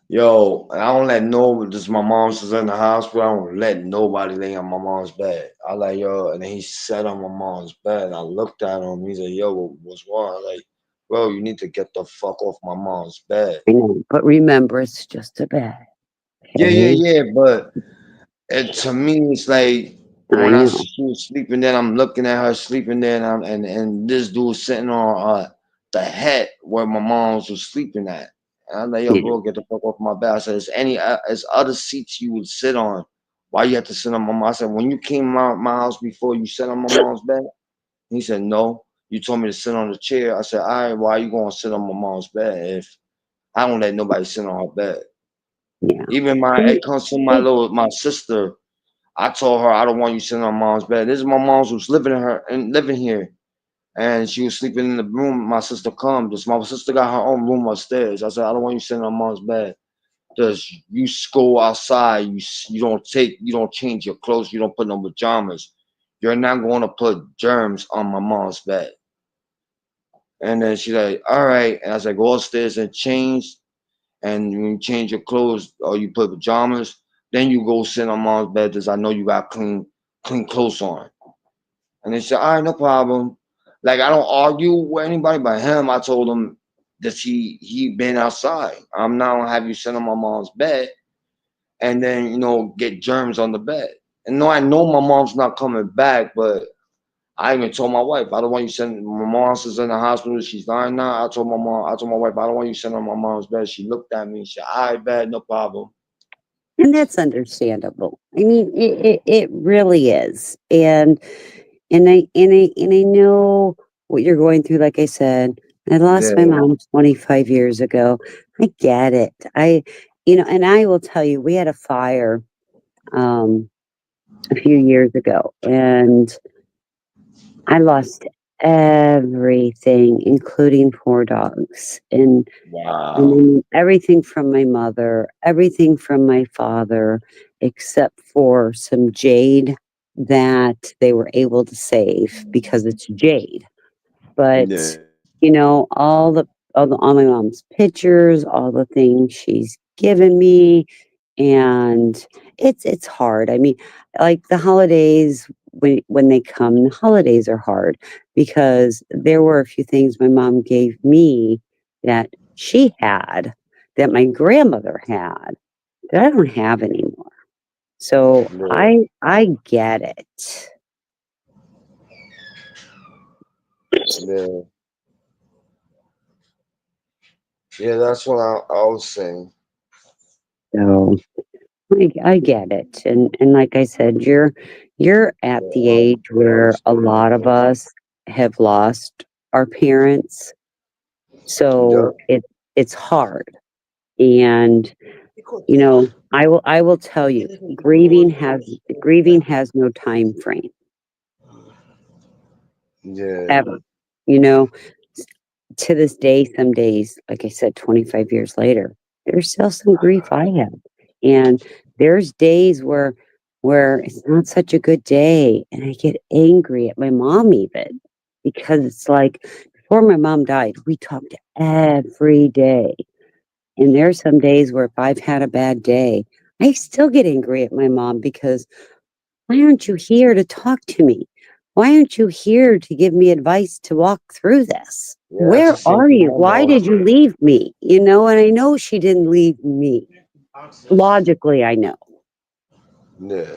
Yo, and I don't let no just my mom's was in the hospital. I don't let nobody lay on my mom's bed. I like yo, and then he sat on my mom's bed. And I looked at him. He said, "Yo, what's wrong?" I like, bro, you need to get the fuck off my mom's bed. I know, but remember, it's just a bed. Yeah, yeah, Okay, yeah. But to me, it's like I when know. she was sleeping there, I'm looking at her sleeping there, and this dude sitting on the head where my mom's was sleeping at. And I'm like, yo, Yeah. bro, get the fuck off my bed. I said, there's other seats you would sit on. Why you have to sit on my mom? I said, when you came my house before, you sat on my mom's bed. He said, no. You told me to sit on the chair. I said, all right, why you gonna sit on my mom's bed if I don't let nobody sit on her bed? Yeah. Even And it comes to it my sister. I told her I don't want you sitting on mom's bed. This is my mom's who's living here, and she was sleeping in the room. My sister come. This my sister got her own room upstairs. I said I don't want you sitting on mom's bed. Cause you go outside, you don't change your clothes, you don't put no pajamas. You're not going to put germs on my mom's bed. And then she's like, all right. And I said, go upstairs and change. And when you change your clothes or you put pajamas, then you go sit on mom's bed because I know you got clean clothes on. And they said, all right, no problem. Like I don't argue with anybody but him. I told him that he been outside. I'm not gonna have you sit on my mom's bed and then get germs on the bed. And no, I know my mom's not coming back, but I even told my wife I don't want you sending my mom's is in the hospital. She's dying now. I told my wife I don't want you sitting on my mom's bed. She looked at me. She said, "All right, bad, no problem." and that's understandable. I mean, it really is. And I know what you're going through. Like I said, I lost my Yeah, mom 25 years ago. I get it. And I will tell you, we had a fire um a few years ago, and I lost everything, including 4 dogs, and wow. everything from my mother, everything from my father, except for some jade that they were able to save because it's jade. But, Yeah, all my mom's pictures, all the things she's given me, and it's hard. I mean, like the holidays, when they come, the holidays are hard because there were a few things my mom gave me that she had that my grandmother had that I don't have anymore. So Yeah, I get it. yeah, yeah. That's what I was saying. So I get it. And like I said, you're at the Yeah, age where a lot of us have lost our parents. So yep. it's hard. And I will tell you, grieving has no time frame Yeah, ever. You know, to this day, some days, like I said, 25 years later, there's still some grief I have. And there's days where it's not such a good day and I get angry at my mom even because it's like before my mom died, we talked every day. And there's some days where if I've had a bad day, I still get angry at my mom because why aren't you here to talk to me? Why aren't you here to give me advice to walk through this? yeah. That's Where the same are thing you? my Why mom. did you leave me? And I know she didn't leave me. Logically, I know. Yeah,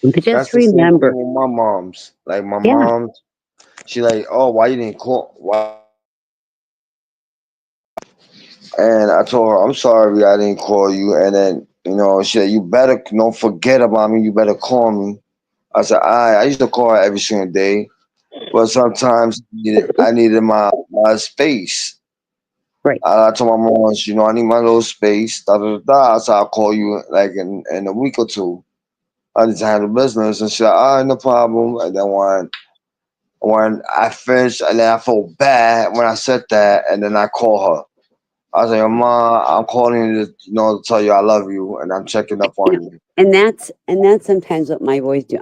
But that's just the same thing remember, with my mom's. Like my yeah, mom, she like, oh, why you didn't call? Why? And I told her, I'm sorry, I didn't call you. And then she said, you better don't forget about me. You better call me. I said, I used to call her every single day, but sometimes I needed my space. right. I told my mom, I need my little space. Da da da. Da. So I'll call you like in a week or two. I need to handle business, and she said, all right, no problem. And then when I finished, and then I felt bad when I said that, and then I call her. I was like, "Ma, I'm calling you to tell you I love you, and I'm checking up You know, on you." and that's sometimes what my boys do.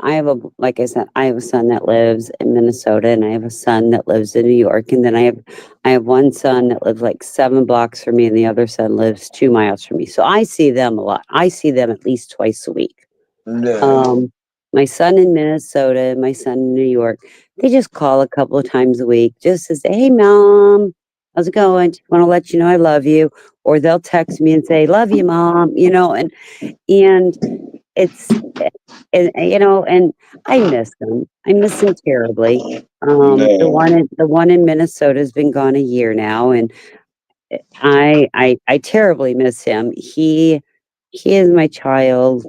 Like I said, I have a son that lives in Minnesota, and I have a son that lives in New York, and then I have one son that lives like 7 blocks from me, and the other son lives 2 miles from me. So I see them a lot. I see them at least twice a week. Yeah, Um, my son in Minnesota and my son in New York, they just call a couple of times a week just to say, "Hey, mom, how's it going? Just want to let you know I love you." Or they'll text me and say, "Love you, mom." And it's and I miss them. I miss them terribly. yeah, The one in Minnesota has been gone a year now, and I terribly miss him. He is my child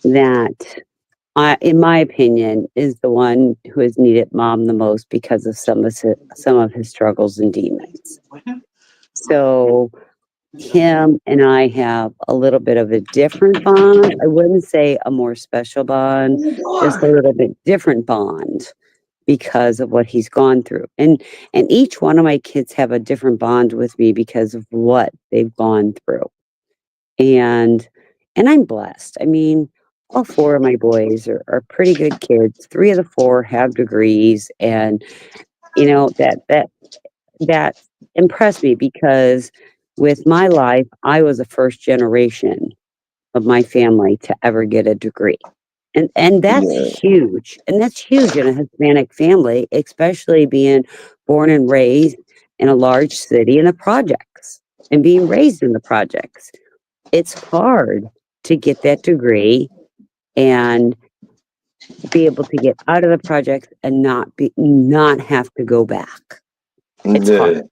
that in my opinion, is the one who has needed mom the most because of some of his struggles and demons. So him and I have a little bit of a different bond. I wouldn't say a more special bond, just a little bit different bond because of what he's gone through. And each one of my kids have a different bond with me because of what they've gone through. And I'm blessed. I mean, all four of my boys are pretty good kids. Three of the four have degrees, and that impressed me because with my life, I was the first generation of my family to ever get a degree. And that's yeah, huge. And that's huge in a Hispanic family, especially being born and raised in a large city in the projects and being raised in the projects. It's hard to get that degree and be able to get out of the projects and not have to go back. It's yeah. hard.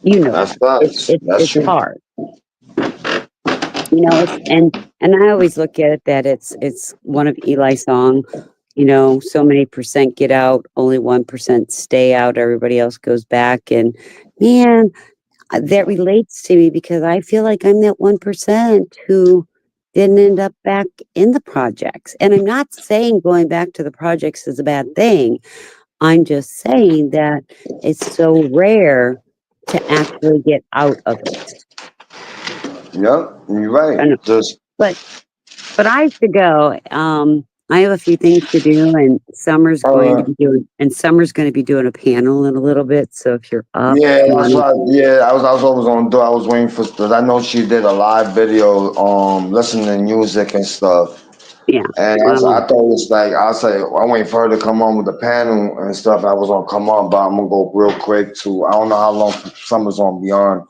You know That's that. facts. That's It's true. hard. It's and I always look at it that it's one of Eli's song, so many percent get out, only 1% stay out, everybody else goes back. And man, that relates to me because I feel like I'm that 1% who didn't end up back in the projects. And I'm not saying going back to the projects is a bad thing. I'm just saying that it's so rare to actually get out of it. Yep, you're right. And Just but but I used to go. I have a few things to do, and All right. Summer's going to be doing a panel in a little bit. So if you're up, Yeah, if you that's want right. Yeah, I was always gonna do. I was waiting for. Cause I know she did a live video, listening to music and stuff. to, yeah. And Well, I thought it was like I say I'm waiting for her to come on with the panel and stuff. I was gonna come on, but I'm gonna go real quick to. I don't know how long summer's gonna be on.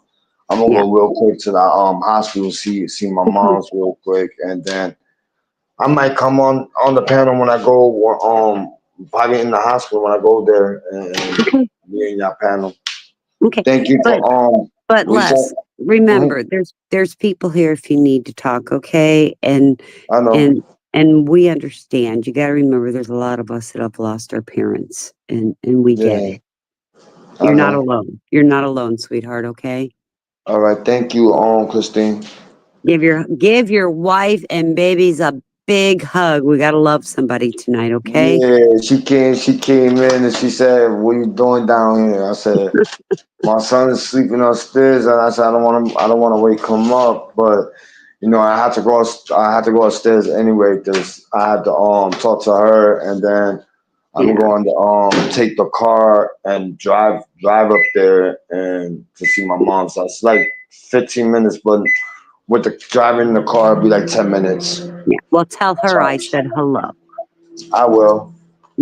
I'm gonna yeah. go real quick to the hospital, see my mom's real quick, and then I might come on the panel when I go. Probably in the hospital when I go there and Okay. be in your panel. Okay. Thank you But for we said. Les, Mhm, remember, there's people here if you need to talk. Okay, I know. and and we understand. You got to remember, there's a lot of us that have lost our parents, and we get Yeah, it. I You're not know. alone. You're not alone, sweetheart. Okay. All right, thank you, Christine. Give your wife and babies a big hug. We gotta love somebody tonight, okay? Yeah, she came in and she said, "What are you doing down here?" I said, "My son is sleeping upstairs," and I said, I don't want to wake him up, but I had to I had to go upstairs anyway because I had to talk to her, and then I'm Yeah. going to take the car and drive up there and to see my mom. So it's like 15 minutes, but with the driving in the car, it'd be like 10 minutes. Yeah. Well, tell her I Tops. said hello. I will.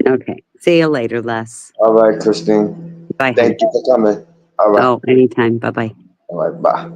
Okay. See you later, Les. All right, Christine. Bye, Thank hon. you for coming. All right. Oh, anytime. Bye bye. All right. Bye.